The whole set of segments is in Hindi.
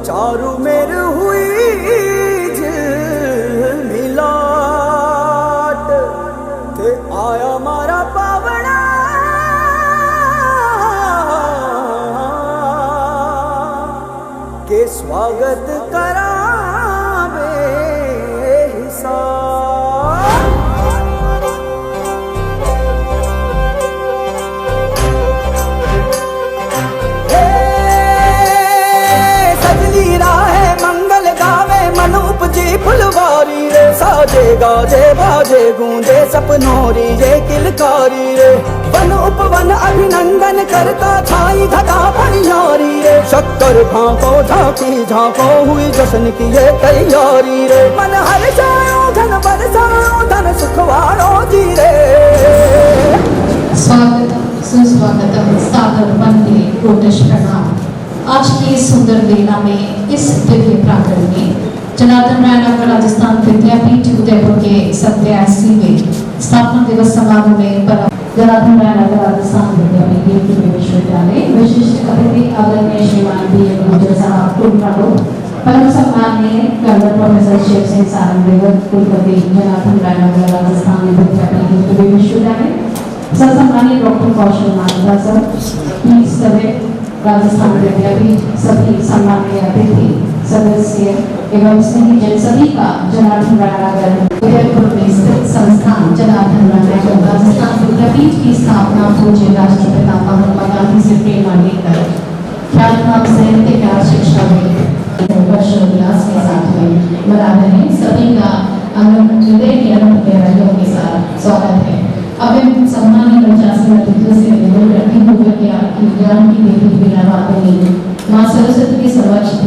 चारू मेर हुई मिलाट ते आया मारा पावना के स्वागत करा फुलवारी रे साजे गाजे बाजे गूंजे सपनोरी रे किलकारी रे वन उपवन अभिनंदन करता छाई घटा भनियारी रे शक्कर भांको झांकी झांको हुई जश्न की ये तैयारी रे मन हर जाओ धन बरसाओ धन सुखवारो जी रे। स्वागतम सुस्वागतम सादर वंदे कोटिश प्रणाम। आज की सुंदर वेला में इस दिव्य प्रांगण में जनार्दन रायनगर राजस्थान विद्यापीठ उदयपुर के 87वें स्थापना दिवस समारोह में जनार्दन रायनगर राजस्थान विद्यापीठ विश्वविद्यालय विशिष्ट अतिथि आदरणीय श्रीमान बी ए गुर्जर साहब कुलप्रमुख परम सम्माननीय कर्नल प्रोफेसर शिव सिंह सारंगदेव कुलपति जनार्दन रायनगर राजस्थान विद्यापीठ विश्वविद्यालय सम्मानित डॉक्टर कौशल मालवा सर राजस्थान विद्यापीठ सभी सम्माननीय अतिथि सदस्य एवं स्नेहीजन सभी का जनार्दन रायनगर उदयपुर में स्थित संस्थान जनार्दन रायनगर राजस्थान विद्यापीठ की स्थापना पूज्य राष्ट्रपिता महात्मा गांधी से प्रेरणा लेकर ख्यातनाम साहित्य का शिक्षा में वर्षोल्लास के साथ में मना रहे सभी का हृदय की अनंत गहराइयों के साथ स्वागत है। अब इन सम्मानित 50 अतिथियों से निवेदन करती हूँ कि आपकी ज्ञान की देवी बिना वाणी माँ सरस्वती के समक्ष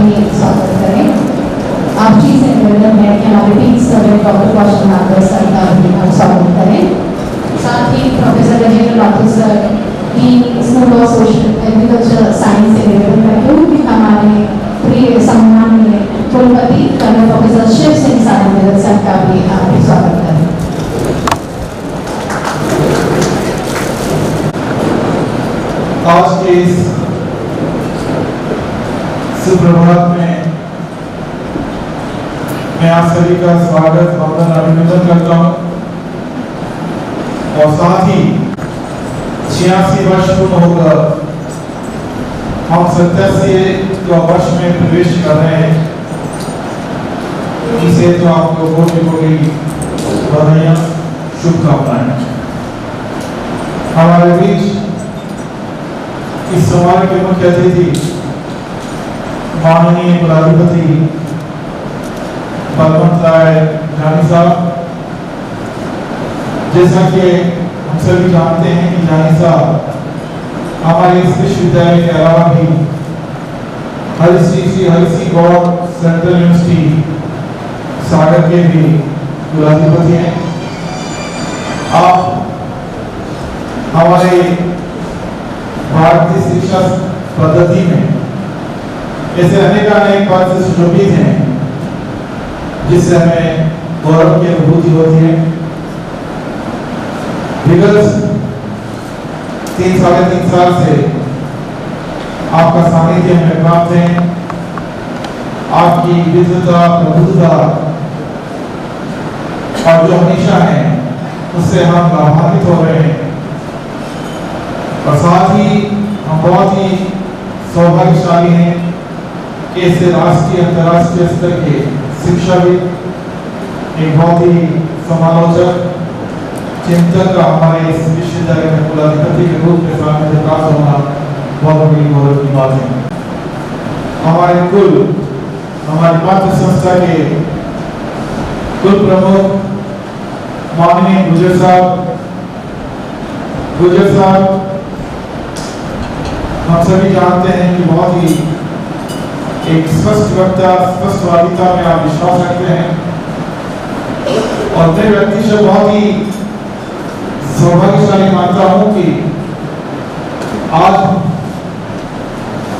भी स्वागत करें। आप जी से निवेदन है कि हमारे 3 सर्वे डॉक्टर कौशल नागर सर का भी हम स्वागत करें। साथ ही प्रोफेसर राजेंद्र राठौर सर की school of social agriculture science से निवेदन करते हुए कि हमारे प्रिय सम्माननीय कुलपति colonel professor Shiv Singh Sagar sir का भी आप स्वागत करें। आज के इस सुप्रभात में मैं आप सभी का स्वागत वंदन अभिनंदन करता हूं और साथ ही 86 वर्ष पूर्ण होकर हम 87 वर्ष में प्रवेश कर रहे हैं। इसे तो आपको कोटि कोटि बधाइयां, शुभकामनाएं। हमारे बीच इस समारोह के मुख्य अतिथि माननीय कुलाधिपति बलवंत राय जानी साहब। जैसा कि हम सभी जानते हैं कि जानी साहब हमारे इस विश्वविद्यालय के अलावा भी श्री हरि सिंह गौड़ सेंट्रल यूनिवर्सिटी सागर के भी कुलाधिपति हैं। आप हमारे भारतीय शिक्षा पद्धति में ऐसे अनेक बात से सुशोभित हैं जिससे हमें गौरव की अनुभूति होती है। विगत 3-3.5 साल से आपका सानिध्य हमें प्राप्त है। आपकी विद्वता, प्रबुद्धता और जो हमेशा है उससे हम लाभान्वित हो रहे हैं और साथ ही हम बहुत ही सौभाग्यशाली हैं कि ऐसे राष्ट्रीय अंतर्राष्ट्रीय स्तर के शिक्षाविद, एक बहुत ही समालोचक, चिंतक का हमारे इस विश्वविद्यालय में कुलाधिपति के रूप में सामने प्राप्त होना बहुत बड़ी गौरव की बात है। हमारी पाठ्य संस्था के कुल प्रमुख माननीय गुजर साहब हम सभी जानते हैं कि बहुत ही एक स्पष्ट वक्ता, स्पष्टवादिता में आप विश्वास रखते हैं और मैं व्यक्ति से बहुत ही सौभाग्यशाली मानता हूं कि आज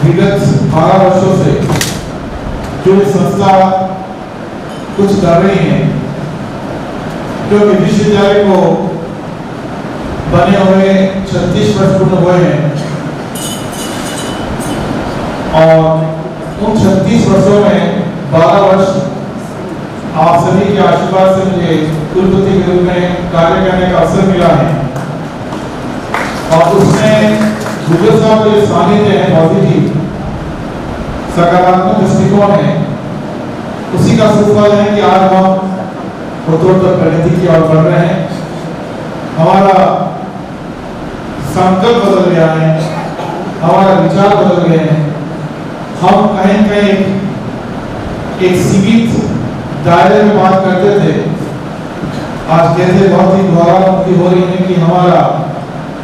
विगत 12 वर्षों से जो संस्था कुछ कर रही है, जो विश्वविद्यालय को बने हुए 36 वर्ष पूर्ण हुए हैं और उन 36 वर्षों में 12 वर्ष आप सभी के आशीर्वाद से मुझे कुलपति के रूप में कार्य करने का अवसर मिला है और उसमें गुजर साहब के सानिध्य है, पॉजिटिव सकारात्मक दृष्टिकोण है, उसी का सुफल है कि आज हम उत्तरोत्तर प्रगति की ओर बढ़ रहे हैं। हमारा संकल्प बदल गया है, हमारा विचार बदल गए हैं। हम कहीं एक सीमित दायरे में बात करते थे, आज कैसे बहुत ही द्वारामुखी हो रही है कि हमारा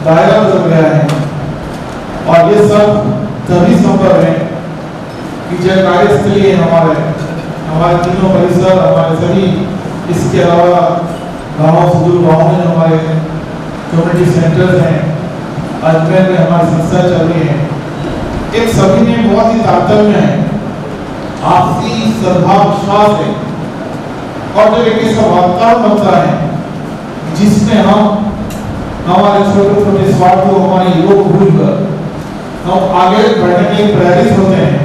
दायरा बदल गया है और ये सब तभी संभव है कि जब कार्यस्थलीय हमारे तीनों परिसर, हमारे सभी, इसके अलावा गाँव सुदूर गाँव में हमारे कम्युनिटी सेंटर्स हैं, अजमेर में हमारी संस्था चल रही है, एक सभी में बहुत ही तारतम्य है, आपसी सद्भाव, विश्वास है और जो एक ऐसा वातावरण बनता है जिसमें हम हमारे छोटे छोटे स्वार्थ को, हमारे योग भूलकर हम आगे बढ़ने के प्रेरित होते हैं,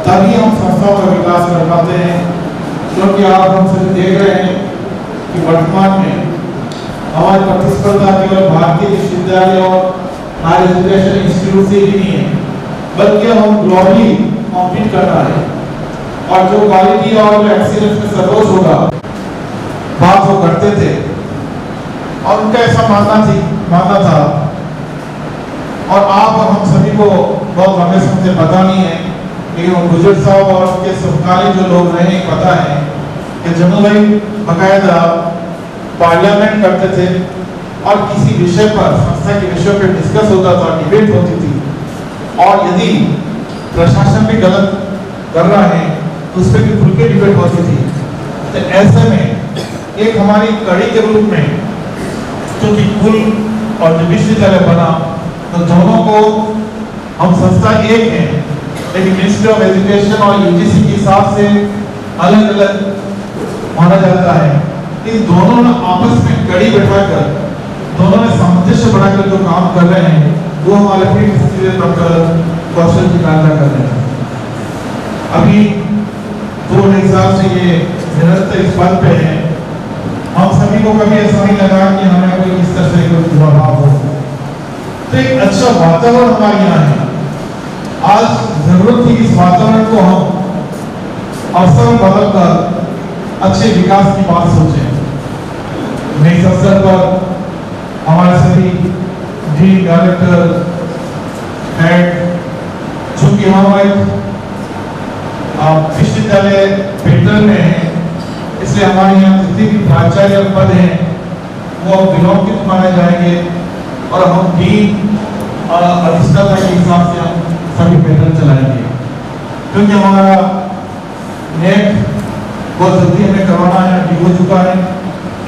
तभी हम संस्थाओं का विकास कर पाते हैं। क्योंकि आप हम सभी देख रहे हैं कि वर्तमान में हमारी प्रतिस्पर्धा केवल भारतीय विश्वविद्यालय और हायर एजुकेशन इंस्टीट्यूट से ही नहीं है, बल्कि हम ग्लोबली कॉम्पीट करना है और जो क्वालिटी और जो एक्सीलेंस में सर्वोच्च होगा बात वो करते थे और उनका ऐसा मानना था और आप हम सभी को बहुत लंबे समय से पता नहीं है, लेकिन गुजर साहब और उनके समकालीन जो लोग रहे पता है कि जम्मू भाई बाकायदा पार्लियामेंट करते थे और किसी विषय पर, संस्था के विषय पर डिस्कस होता था, डिबेट होती थी और यदि प्रशासन भी गलत कर रहा है तो उस पर भी खुल के डिबेट होती थी। तो ऐसे में एक हमारी कड़ी के रूप में क्योंकि कुल और जो विश्वविद्यालय बना तो दोनों को हम संस्था एक है, लेकिन मिनिस्ट्री ऑफ एजुकेशन और यूजीसी के हिसाब से अलग अलग माना जाता है। इन दोनों ने आपस में कड़ी बैठाकर दोनों ने सामंजस्य बढ़ाकर जो काम कर रहे हैं वो हमारे पीठ डॉक्टर कौशल जी कर रहे हैं। अभी 2000 से ये निरंतर इस पद पे है। हम सभी को कभी ऐसा नहीं लगा कि हमें कोई इस तरह से कोई प्रभाव हो। तो एक अच्छा वातावरण हमारे यहाँ है। आज जरूरत थी इस वातावरण को हम अवसर बदल कर अच्छे विकास की बात सोचें। मैं इस अवसर पर हमारे सभी डीन डायरेक्टर हेड चूंकि हम एक विश्वविद्यालय पेट्रोल में है इसलिए हमारे यहाँ जितने भी प्राचार्य पद हैं वो विलोकित माने जाएंगे और हम डीन अधिष्ठाता के हिसाब से हम सभी पेट्रोल चलाएंगे क्योंकि हमारा नेट बहुत जल्दी हमें करवाना है, हो चुका है।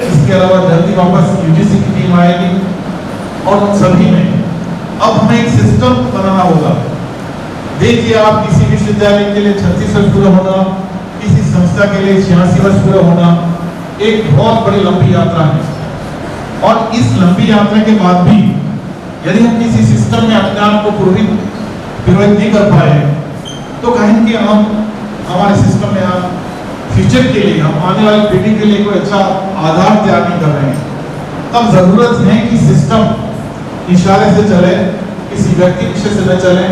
इसके अलावा जल्दी वापस यूजीसी की टीम आएगी और सभी में अब हमें एक सिस्टम बनाना होगा। देखिए आप किसी विश्वविद्यालय के लिए 36 वर्ष पूरा होना, किसी संस्था के लिए 86 वर्ष पूरा होना एक बहुत बड़ी लंबी यात्रा है और इस लंबी यात्रा के बाद भी यदि हम किसी सिस्टम में अपने आप को प्रभावित नहीं कर पाए तो कहें कि हम हमारे सिस्टम में हम फ्यूचर के लिए हम आने वाली पीढ़ी के लिए कोई अच्छा आधार तैयार नहीं कर रहे हैं। तब जरूरत है कि सिस्टम इशारे से चले, किसी व्यक्ति विशेष से न चले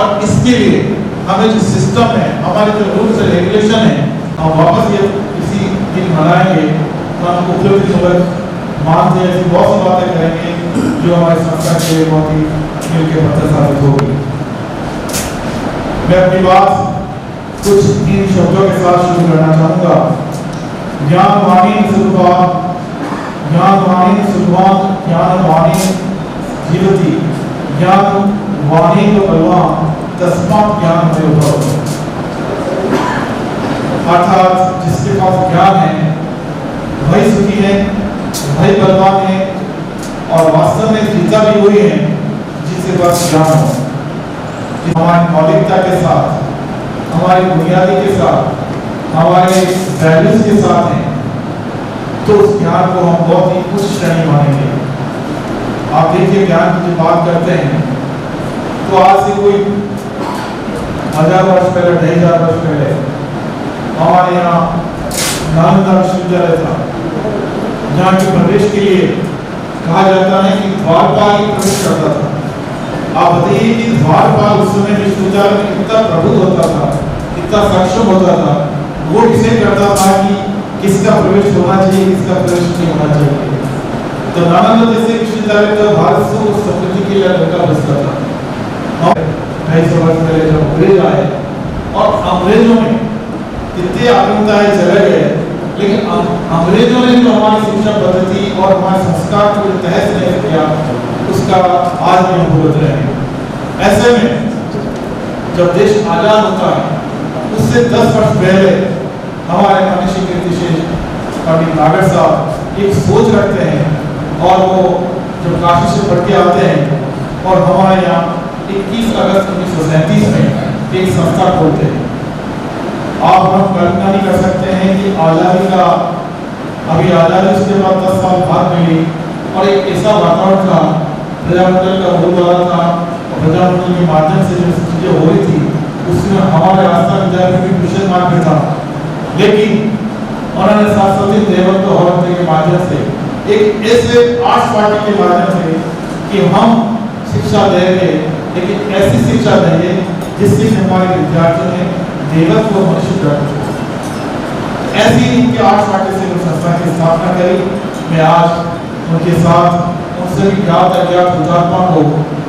और इसके लिए हमें जो सिस्टम है, हमारे जो रूल्स एंड रेगुलेशन है, हम वापस ये किसी दिन बनाएंगे तो हम उपलब्धि खबर मानते हैं ऐसी बहुत सी बातें करेंगे जो हमारी संस्था के लिए बहुत ही मिल के पत्थर साबित होगी। मैं अपनी बात कुछ इन शब्दों के साथ शुरू करना चाहूंगा। ज्ञान वाणी सुखवान, ज्ञान वाणी सुखवान, ज्ञान वाणी जीवती, ज्ञान वाणी को बलवान, तस्मात् ज्ञान में उभरो। अर्थात जिसके पास ज्ञान है वही सुखी है, वही बलवान है और वास्तव में जीता भी वही है जिसके पास ज्ञान हो। हमारी मौलिकता के साथ, हमारी बुनियादी के साथ, हमारे वैल्यूज के साथ हैं तो उस ज्ञान को हम बहुत ही उच्च श्रेणी मानेंगे। आप देखिए ज्ञान की जो बात करते हैं तो आज से कोई 1000 वर्ष पहले, 2000 वर्ष पहले हमारे यहाँ नालंदा विश्वविद्यालय था जहाँ के प्रवेश के लिए कहा जाता है कि द्वारपाल ही प्रवेश करता था। आप बताइए कि द्वारपाल उस समय विश्वविद्यालय में कितना प्रबुद्ध होता था, कितना सक्षम होता था, वो डिसाइड करता था कि किसका प्रवेश होना चाहिए, किसका प्रवेश नहीं होना चाहिए। तो नालंदा जैसे विश्वविद्यालय तो भारत से उस संस्कृति के लिए लड़का बसता था। 250 वर्ष पहले जब अंग्रेज आए और अंग्रेजों ने कितने आधुनिकताएं चले गए, लेकिन अंग्रेजों ने जो हमारी शिक्षा पद्धति और हमारे संस्कार को तहस नहीं किया उसका आज भी हम भुगत रहे हैं। ऐसे में जब देश आजाद होता है उससे 10 वर्ष पहले हमारे मनीषी कीर्तिशेष पंडित नागर साहब एक सोच रखते हैं और वो जब काशी से पढ़ के आते हैं और हमारे यहाँ 21 अगस्त 1937 में एक संस्था खोलते हैं। आप हम कल्पना नहीं कर सकते हैं कि आज़ादी का अभी आज़ादी उसके बाद 10 साल बाद मिली और एक ऐसा वातावरण था, प्रजामंडल का बोलबाला था और प्रजामंडल के माध्यम से जो चीज़ें हो रही थी उसमें हमारे आस्था विद्यालय में भी क्वेश्चन मार्क था। लेकिन उन्होंने सरस्वती देवत्व होने के माध्यम से एक ऐसे आर्ट्स पार्टी के माध्यम से कि हम शिक्षा देंगे, लेकिन ऐसी शिक्षा देंगे जिससे हमारे विद्यार्थियों ने देवत्व को मनुष्य रखा। ऐसी इनके आर्ट्स पार्टी से संस्था की स्थापना करी। मैं आज उनके साथ उन सभी ज्ञात अज्ञात हुतात्मा को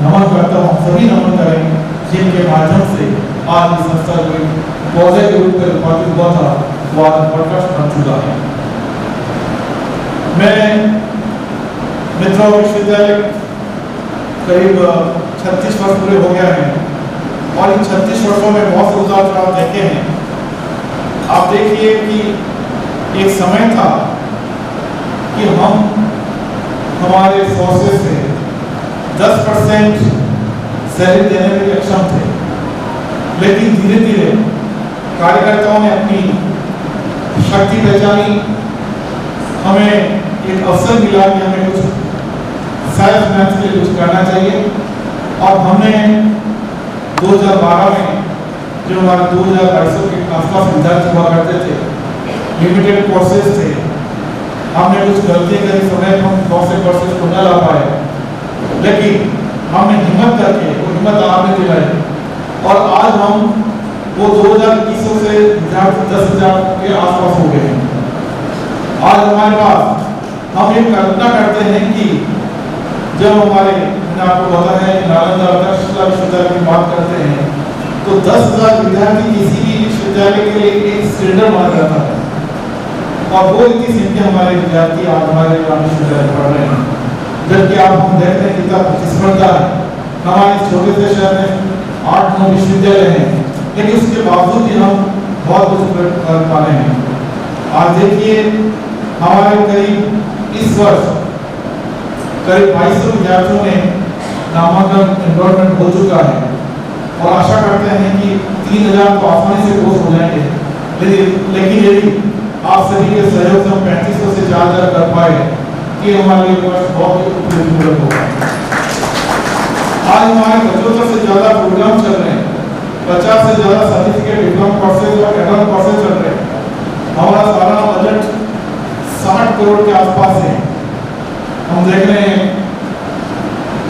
नमन करता हूँ। सभी नमन करें जिनके माध्यम से आज इस संस्था को पौधे के रूप में रूपांतरित हुआ था, वो आज प्रकाश बन चुका है। मैं मित्रों विश्वविद्यालय करीब 36 वर्ष पूरे हो गया है और इन 36 वर्षों में बहुत से उतार चढ़ाव देखे हैं। आप देखिए कि एक समय था कि हम हमारे फोर्सेस से 10% सैलरी देने में सक्षम थे, लेकिन धीरे धीरे कार्यकर्ताओं ने अपनी शक्ति पहचानी, हमें एक अवसर मिला कि हमें कुछ सेल्फ फाइनेंस के लिए कुछ करना चाहिए। और हमने 2012 में जो हमारे 2200 के आसपास विद्यार्थी हुआ करते थे, लिमिटेड कोर्सेज थे, हमने कुछ गलती करी, समय हम बहुत से कोर्सेज को न ला पाए, लेकिन हमने हिम्मत करके वो हिम्मत आपने दिलाई और आज हम वो 2021 से विद्यार्थी 10,000 के आसपास हो गए हैं। आज हमारे पास हम ये कल्पना करते हैं कि जब हमारे आपको पता है कि नालंदा तक्षशिला विश्वविद्यालय की बात करते हैं तो 10,000 विद्यार्थी किसी भी विश्वविद्यालय के लिए एक सिलेंडर माना जाता है, और वो इतनी संख्या हमारे विद्यार्थी आज हमारे विश्वविद्यालय पढ़ रहे हैं। जबकि आप हम देखते हैं कितना प्रतिस्पर्धा है, हमारे छोटे से शहर में 8-9 विश्वविद्यालय हैं, लेकिन उसके बावजूद भी हम बहुत कुछ कर पा रहे हैं। आज देखिए हमारे करीब इस वर्ष करीब 2200 विद्यार्थियों ने नामांकन एनरोलमेंट हो चुका है और आशा करते हैं कि 3000 तो आसानी से कोर्स हो जाएंगे। लेकिन यदि आप सभी के सहयोग से हम 3500 से 4000 कर पाए कि हमारे लिए वर्ष बहुत ही उपयोगी होगा। आज हमारे 75 से ज्यादा प्रोग्राम चल रहे हैं, 50 से ज्यादा सर्टिफिकेट डिप्लोमा कोर्सेज और एडवांस कोर्सेज चल रहे हैं। हमारा सालाना बजट 60 करोड़ के आसपास है। हम देख रहे हैं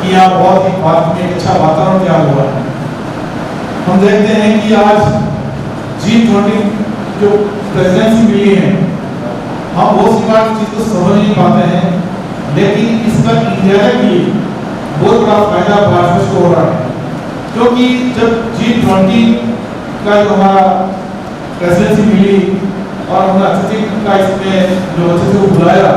कि यहाँ बहुत ही भारत में एक अच्छा वातावरण तैयार हुआ है। हम देखते हैं कि आज G20 जो प्रेसिडेंसी मिली है, हम वो सीमा की चीज को समझ नहीं पाते हैं, लेकिन इसका इंडिया के लिए बहुत बड़ा फायदा भारत को हो रहा है, क्योंकि जब G20 का जो हमारा प्रेसिडेंसी मिली और हमने अतिथि का इसमें जो अतिथि को बुलाया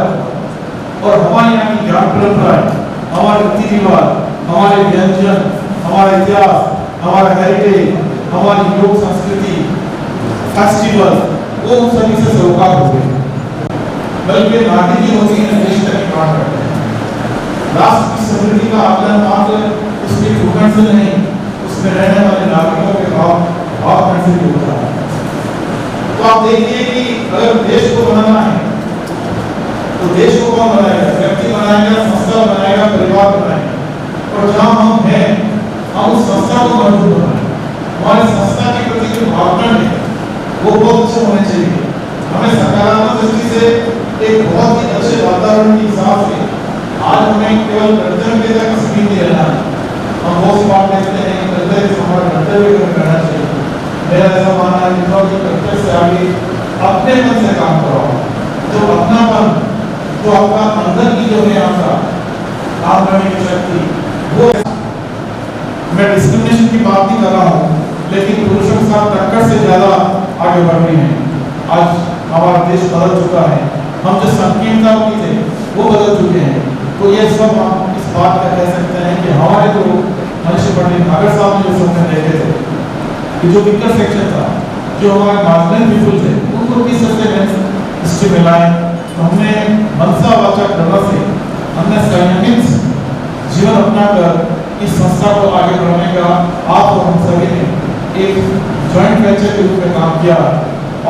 और हमारे यहाँ की ज्ञान परंपराएं, हमारे रीति रिवाज, हमारे व्यंजन, हमारा इतिहास, हमारा हेरिटेज, हमारी योग संस्कृति, फेस्टिवल, वो उन सभी से सरोकार हो गए। बल्कि नागरिक होती है देश का निर्माण करते हैं। राष्ट्र की समृद्धि का आकलन मात्र उसके भूखंड से नहीं, उसमें रहने वाले नागरिकों के भाव से भी होता है। तो आप देखिए कि अगर देश को बनाना है तो देश को कौन बनाएगा? व्यक्ति बनाएगा, संस्था बनाएगा, परिवार बनाएगा। और जहाँ हम हैं हम उस संस्था को मजबूत बनाएं। हमारी संस्था के प्रति जो भावना है वो बहुत अच्छे होने चाहिए। हमें सकारात्मक दृष्टि से एक बहुत ही अच्छे वातावरण के हिसाब से आज हमें केवल कर्तव्य तक सीमित नहीं रहना है। हम बहुत सी बात देखते हैं कि कर्तव्य से हमारा कर्तव्य को करना चाहिए। मेरा ऐसा मानना है कि कर्तव्य से आगे अपने मन से काम करो। जो अपनापन, जो आपका अंदर की जो है आपका काम करने की शक्ति, वो मैं डिस्क्रिमिनेशन की बात नहीं कर रहा हूँ, लेकिन पुरुषों के साथ टक्कर से ज्यादा आगे बढ़ रही है। आज हमारा देश बदल चुका है, हम जो संकीर्णता की थे वो बदल चुके हैं। तो ये सब हम इस बात का कह सकते हैं कि हमारे जो मनुष्य पंडित नागर साहब ने जो सपने देखे थे कि जो इंटरसेक्शन था, जो हमारे मार्जिनल पीपल थे, उनको किस तरह से हिस्ट्री में लाए। तो हमने मनसा वाचा कर्म से हमने संयमित जीवन अपनाकर इस संस्था को आगे बढ़ाने का आप और हम सभी ने एक जॉइंट वेंचर के रूप में काम किया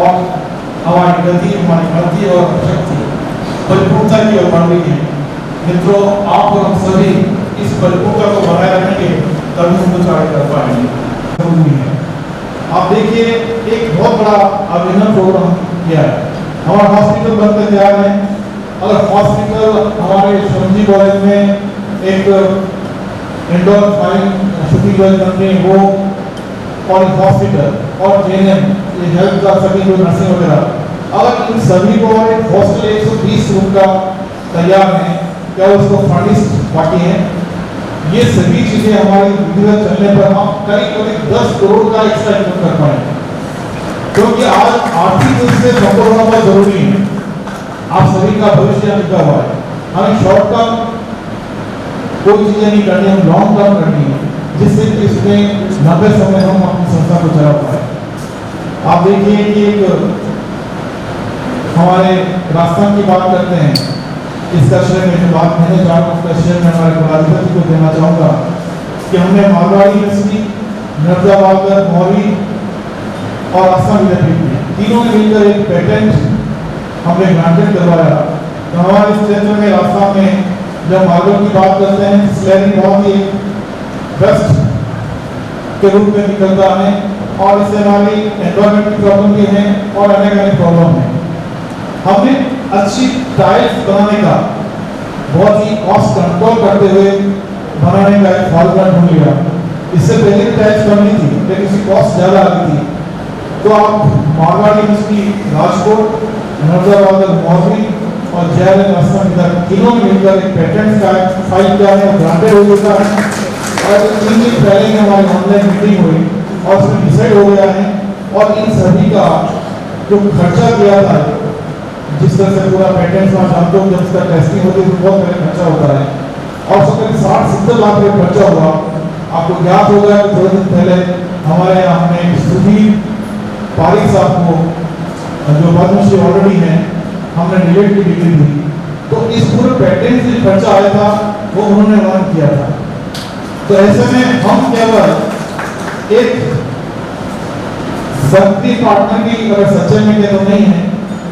और हमारी गति, हमारी भक्ति और शक्ति परिपूर्णता की ओर बढ़ रही है। मित्रों, आप और हम सभी इस परिपूर्णता को बनाए रखेंगे तभी हम कुछ आगे कर पाएंगे। आप देखिए एक बहुत बड़ा अभिनव प्रोग्राम किया है। हमारा हॉस्पिटल बनते तैयार है। अगर हॉस्पिटल हमारे शमजी कॉलेज में एक इंडोर शूटिंग कंपनी वो कॉलेज हॉस्पिटल और JNM हेल्थ का सभी जो नर्सिंग वगैरह, अगर इन सभी को एक हॉस्टल 120 रूम का तैयार है, क्या उसको फंडिस्ट बाकी है? ये सभी चीजें हमारी विधिवत चलने पर हम करीब 10 करोड़ का एक्स्ट्रा इनकम कर पाएंगे, क्योंकि आज आर्थिक रूप से सफल होना बहुत जरूरी है। आप सभी का भविष्य लिखा हुआ है। हमें शॉर्ट टर्म कोई चीजें नहीं करनी, हम लॉन्ग टर्म करनी है। जिससे कि इसमें लंबे समय हम अपनी संस्था को चला पाए। आप देखिए कि एक हमारे राजस्थान की बात करते हैं, इसका श्रेय में जो बात मैंने चाहूँ उसका श्रेय मैं हमारे कुलाधिपति को देना चाहूँगा कि हमने मारवाड़ी यूनिवर्सिटी, नर्मदा वागड़, मौरी और आसाम विद्यापीठ में तीनों ने मिलकर एक पेटेंट हमने ग्रांटेड करवाया। तो हमारे इस क्षेत्र में राजस्थान में जब मार्बल की बात करते हैं, स्लैरिंग बहुत ही बेस्ट के रूप में निकलता है और इससे हमारी एनवायरमेंट की प्रॉब्लम भी है और अनेक प्रॉब्लम है। हमने अच्छी टाइल्स बनाने का बहुत ही कॉस्ट कंट्रोल करते हुए बनाने का एक फॉर्मूला ढूंढ लिया। इससे पहले भी टाइल्स बननी थी लेकिन इसकी कॉस्ट ज़्यादा आती थी। तो आप मारवाड़ी यूनिवर्सिटी राजकोट, नर्मदा वागड़, मौरी और JRN आसाम तीनों में मिलकर एक पेटेंट का फाइल किया है, ग्रांटेड हो चुका है और 3 दिन पहले ही हमारी ऑनलाइन मीटिंग हुई और उसमें डिसाइड हो गया है। और इन सभी का जो खर्चा किया था, जिस तरह से पूरा पेटेंट में जानते हो जब इसका टेस्टिंग होती है तो बहुत पहले खर्चा होता है और उसका 60-70 लाख रुपये खर्चा हुआ। आपको ज्ञात होगा कि थोड़े दिन पहले हमारे यहाँ हमने सुधीर पारिक साहब को जो पद्मश्री ऑलरेडी है हमने डिलीट की डिग्री दी। तो इस पूरे पेटेंट से खर्चा आया था वो उन्होंने वहन किया था। तो ऐसे में हम केवल एक शक्ति पार्टनर की अगर सच्चाई में तो नहीं है,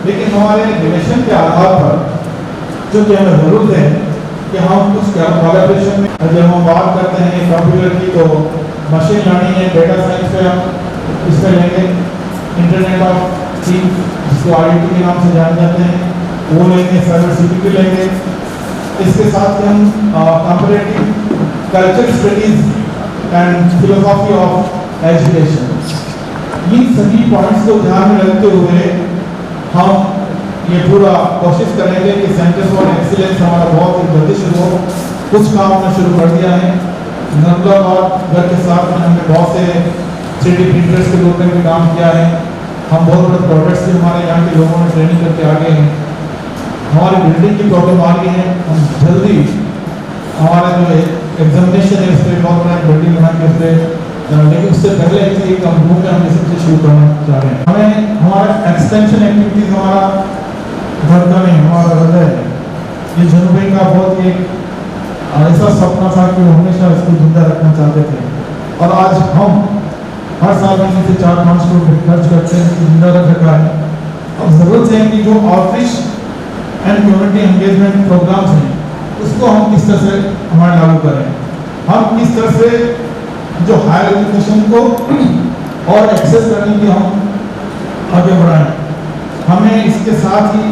लेकिन हमारे रिलेशन के आधार पर जो कि हमें जरूरत है कि हम कुछ कोलैबोरेशन में जब हम बात करते हैं कंप्यूटर की तो मशीन लर्निंग है, डेटा साइंस पे हम इसमें लेंगे, इंटरनेट ऑफ थिंग्स जिसको IoT के नाम से जाने जाते हैं वो लेंगे, साइबर सिक्योरिटी लेंगे। इसके साथ हम comparative culture studies and philosophy of education, इन सभी पॉइंट्स को ध्यान में रखते हुए हम ये पूरा कोशिश करेंगे कि सेंटर्स फॉर एक्सीलेंस हमारा बहुत ही जल्दी शुरू हो। कुछ काम हमने शुरू कर दिया है। नर्मदा वागड़ के साथ में हमने बहुत से 3D प्रिंटर्स के रूप में भी काम किया है। हम बहुत बड़े प्रोडक्ट्स भी हमारे यहाँ के लोगों ने ट्रेनिंग करके आ गए हैं। हमारी बिल्डिंग की प्रॉब्लम आ गई है, हम जल्दी हमारा जो एग्जामिनेशन है उस पर बहुत बड़ा बिल्डिंग बना के उस पर, लेकिन उससे पहले एक कंपनी में हम इस सबसे शुरू करना चाह रहे हैं। हमें हमारा एक्सटेंशन एक्टिविटीज हमारा घर का नहीं, हमारा हृदय है। ये जनवरी का बहुत एक ऐसा सपना था कि हमेशा इसको जिंदा रखना चाहते थे और आज हम हर साल में से 4-5 करोड़ खर्च करते हैं, जिंदा रख रखा है। अब जरूरत है कि जो outreach and community engagement programmes हैं उसको हम किस तरह से हमारे लागू करें, हम किस तरह से जो हायर एजुकेशन को और एक्सेस करने की हम आगे बढ़ाएं। हमें इसके साथ ही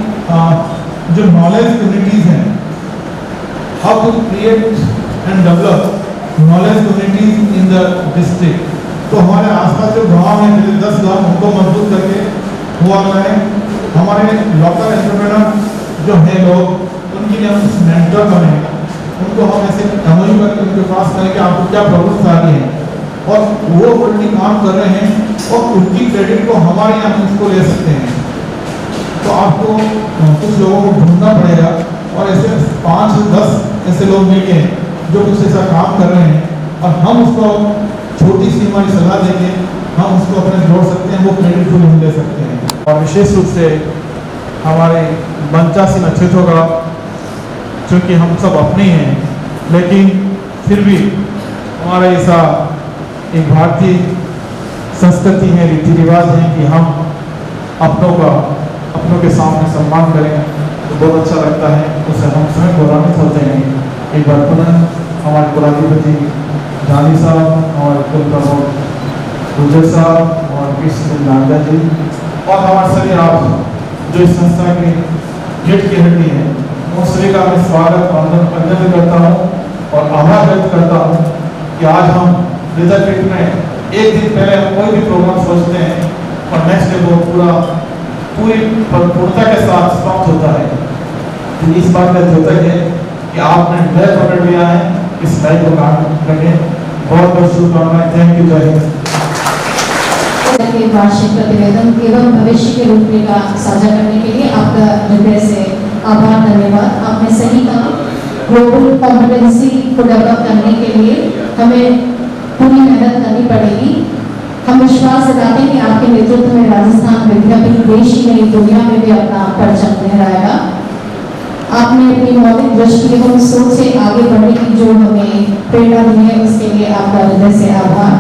जो नॉलेज कम्युनिटीज हैं, how to create and develop knowledge communities in the district. तो हमारे आसपास जो गांव हैं, 10 गांव, उनको मजबूत करके हुआ है। हमारे लोकल एंटरप्रेन्योर जो हैं लोग, उनके लिए हम मेंटर बने, उनको हम ऐसे MOU करके उनके पास करें कि आपको क्या प्रॉब्लम्स आ रही हैं और वो ऑलरेडी काम कर रहे हैं और उनकी क्रेडिट को हमारे यहाँ उसको ले सकते हैं। तो आपको कुछ लोगों को ढूंढना पड़ेगा और ऐसे 5-10 ऐसे लोग मिलके जो कुछ ऐसा काम कर रहे हैं और हम उसको छोटी सी हमारी सलाह देंगे, हम उसको अपने जोड़ सकते हैं, वो क्रेडिट फुल हम ले सकते हैं। और विशेष रूप से हमारे पंचासी नक्षत्रों का, चूँकि हम सब अपने हैं लेकिन फिर भी हमारा ऐसा एक भारतीय संस्कृति है, रीति रिवाज है कि हम अपनों के सामने सम्मान करें तो बहुत अच्छा लगता है, उससे हम स्वयं गौरवान्वित होते हैं। एक बार पुनः हमारे कुलाधिपति जानी साहब और कुल प्रमुख गुजर साहब और कृष्ण नागदा जी और हमारे सभी आप जो इस संस्था के गेट की हड्डी है, उन सभी का मैं स्वागत अभिनंदन करता हूँ और आभार व्यक्त करता हूँ कि आज हम विद्यापीठ में एक दिन पहले कोई भी प्रोग्राम सोचते हैं और नेक्स्ट डे वो पूरी पूर्णता के साथ समाप्त होता है। तो इस बात का द्योतक है कि आपने नया पकड़ लिया है, इस नए को काम करके बहुत बहुत शुभकामनाएं। थैंक यू, जय हिंद। वार्षिक प्रतिवेदन एवं भविष्य की रूपरेखा साझा करने के लिए आपका हृदय से आभार, धन्यवाद। आपने सही कहा, ग्लोबल कॉम्पिटेंसी को डेवलप करने के लिए हमें पूरी मेहनत करनी पड़ेगी। हम विश्वास दिलाते हैं कि आपके नेतृत्व में राजस्थान विद्यापीठ देश ही नहीं दुनिया में भी अपना परचम लहराएगा। आपने अपनी मौलिक दृष्टि एवं सोच से आगे बढ़ने की जो हमें प्रेरणा दी है उसके लिए आपका हृदय से आभार।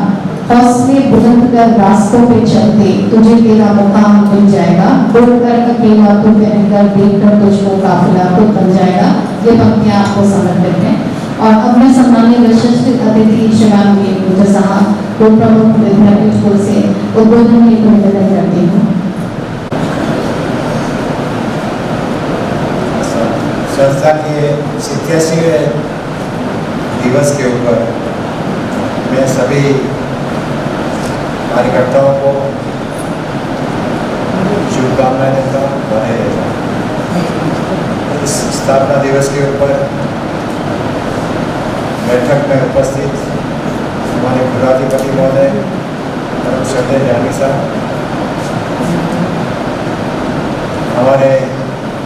हौसले बुलंद कर रास्तों पे चलते तुझे तेरा मुकाम मिल जाएगा, बोलकर अकेला तू कहकर देखकर तुझको काफिला खुद बन जाएगा। ये पंक्तियां आपको समर्पित हैं। और अब मैं सम्मानीय विशिष्ट अतिथि श्रीमान मुझे साहब को प्रमुख विद्यापीठ स्कूल से उद्बोधन के लिए निवेदन करती हूँ। संस्था के 87वें दिवस के ऊपर मैं सभी कार्यकर्ताओं को शुभकामनाएं देता हूँ, बधाई देता हूँ। इस स्थापना दिवस के ऊपर बैठक में उपस्थित हमारे कुलाधिपति महोदय परम श्रद्धेय जानी साहब, हमारे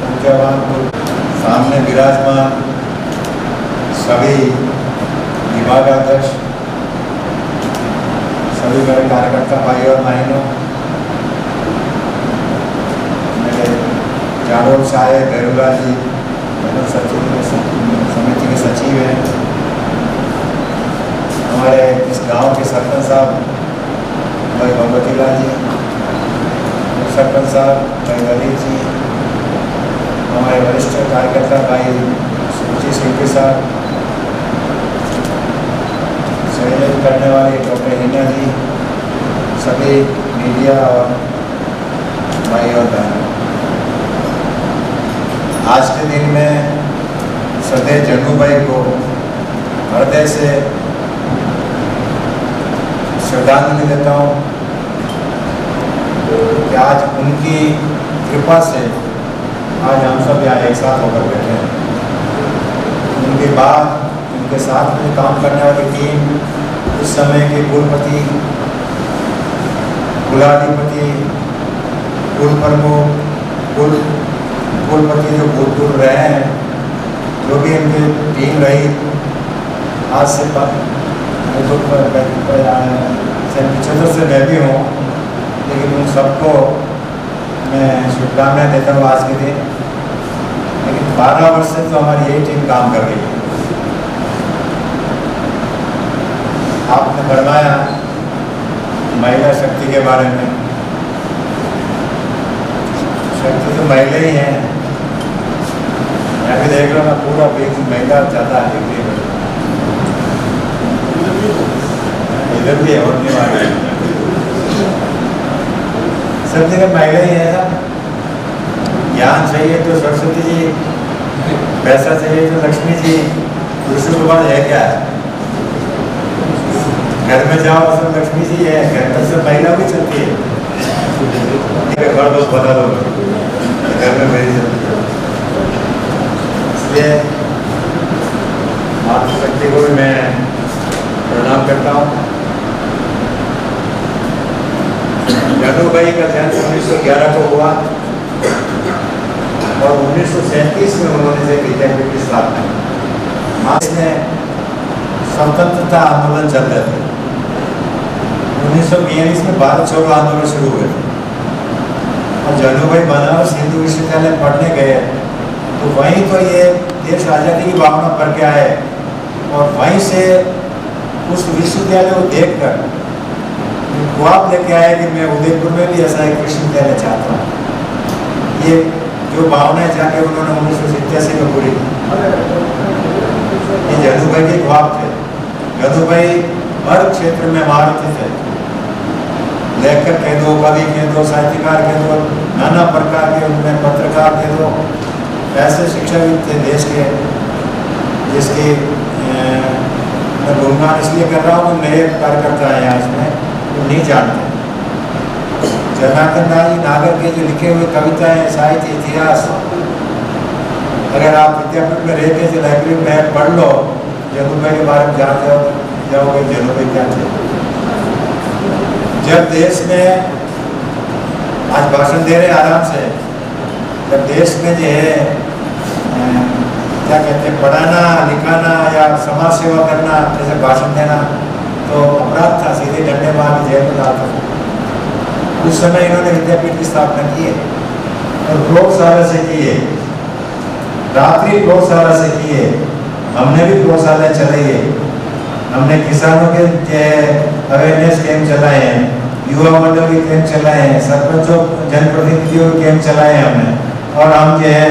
ऊर्जावान सामने विराजमान सभी विभागाध्यक्ष, सभी मेरे कार्यकर्ता भाई और बहनों, मेरे जाडोल साहेब बेरुला जी समिति के सचिव हैं, हमारे इस गांव के सरपंच साहब भाई भगवती लाल जी, सरपंच साहब भाई ललित जी, हमारे वरिष्ठ कार्यकर्ता भाई सुरुचि सिंह साहब, सहयोग करने वाले डॉक्टर हिना जी, सभी मीडिया और भाई और बहनों, आज के दिन में श्रद्धेय जन्नू भाई को हृदय से श्रद्धांजलि देता हूँ कि आज उनकी कृपा से आज हम सब यहाँ एक साथ होकर बैठे हैं। उनके बाद उनके साथ में काम करने वाली टीम, उस समय के कुलपति, कुलाधिपति, कुल प्रमुख, कुलपति जो भूतपूर्व रहे हैं, जो भी इनकी टीम रही, आज से 75 से मैं भी हूँ, लेकिन उन सबको मैं शुभकामनाएं देता हूँ आज के दिन। लेकिन 12 वर्ष से तो हमारी यही टीम काम कर रही है। आपने फरमाया महिला शक्ति के बारे में, शक्ति तो महिला ही है। मैं भी देख रहा हूँ पूरा बीच महिला ज़्यादा है, इधर भी है और नहीं वाले सब जगह महिला ही है। ज्ञान चाहिए तो सरस्वती जी, पैसा चाहिए तो लक्ष्मी जी, दूसरे के बाद है क्या है? घर में जाओ तो लक्ष्मी जी है, घर में सब महिला भी चलती है। घर दो बता दो, घर में मेरी चलती है। इसलिए मातृशक्ति को भी मैं प्रणाम करता हूँ। जन्नू भाई का जन्म 1911 को हुआ और 1937 में उन्होंने से विद्यापीठ की स्थापना की। में स्वतंत्रता आंदोलन चल रहे थे। 1942 में भारत छोड़ो आंदोलन शुरू हुए थे और जन्नू भाई बनारस हिंदू विश्वविद्यालय पढ़ने गए, तो वहीं तो ये देश आज़ादी की भावना पढ़ के आए और वहीं से उस विश्वविद्यालय को देखकर ख्वाब लेके आए कि मैं उदयपुर में भी ऐसा एक विश्वविद्यालय चाहता हूँ। ये जो भावनाएं जाके उन्होंने 1987 में पूरी की। ये जन्नू भाई के ख्वाब थे। जन्नू भाई हर क्षेत्र में महारथी थे। लेखक कह दो, कवि कह दो, साहित्यकार कह दो, नाना प्रकार के उनमें पत्रकार कह दो, ऐसे शिक्षाविद थे देश के, जिसकी मैं गुणगान इसलिए कर रहा हूँ, नए कार्यकर्ता हैं यहाँ इसमें नहीं जानते। जनार्दन राय नागर के जो लिखे हुए कविताएं, साहित्य, इतिहास, अगर आप विद्यापीठ में रह के जो लाइब्रेरी में पढ़ लो, जन्नू भाई के बारे में जान जाओगे जन्नू भाई क्या थे। जब देश में आज भाषण दे रहे आराम से, जब देश में जो है क्या कहते हैं, पढ़ाना लिखाना या समाज सेवा करना, जैसे भाषण देना, तो अपराध था, सीधे डंडे मार के जेल में डालता था। उस समय इन्होंने विद्यापीठ की स्थापना की है और प्रयोगशाला से की है, रात्रि प्रयोगशाला से की है। हमने भी प्रयोगशाला चलाई है, हमने किसानों के अवेयरनेस कैंप चलाए हैं, युवा मंडल के कैंप चलाए हैं, सरपंचों जनप्रतिनिधियों के कैंप चलाए हैं हमने। और हम जो है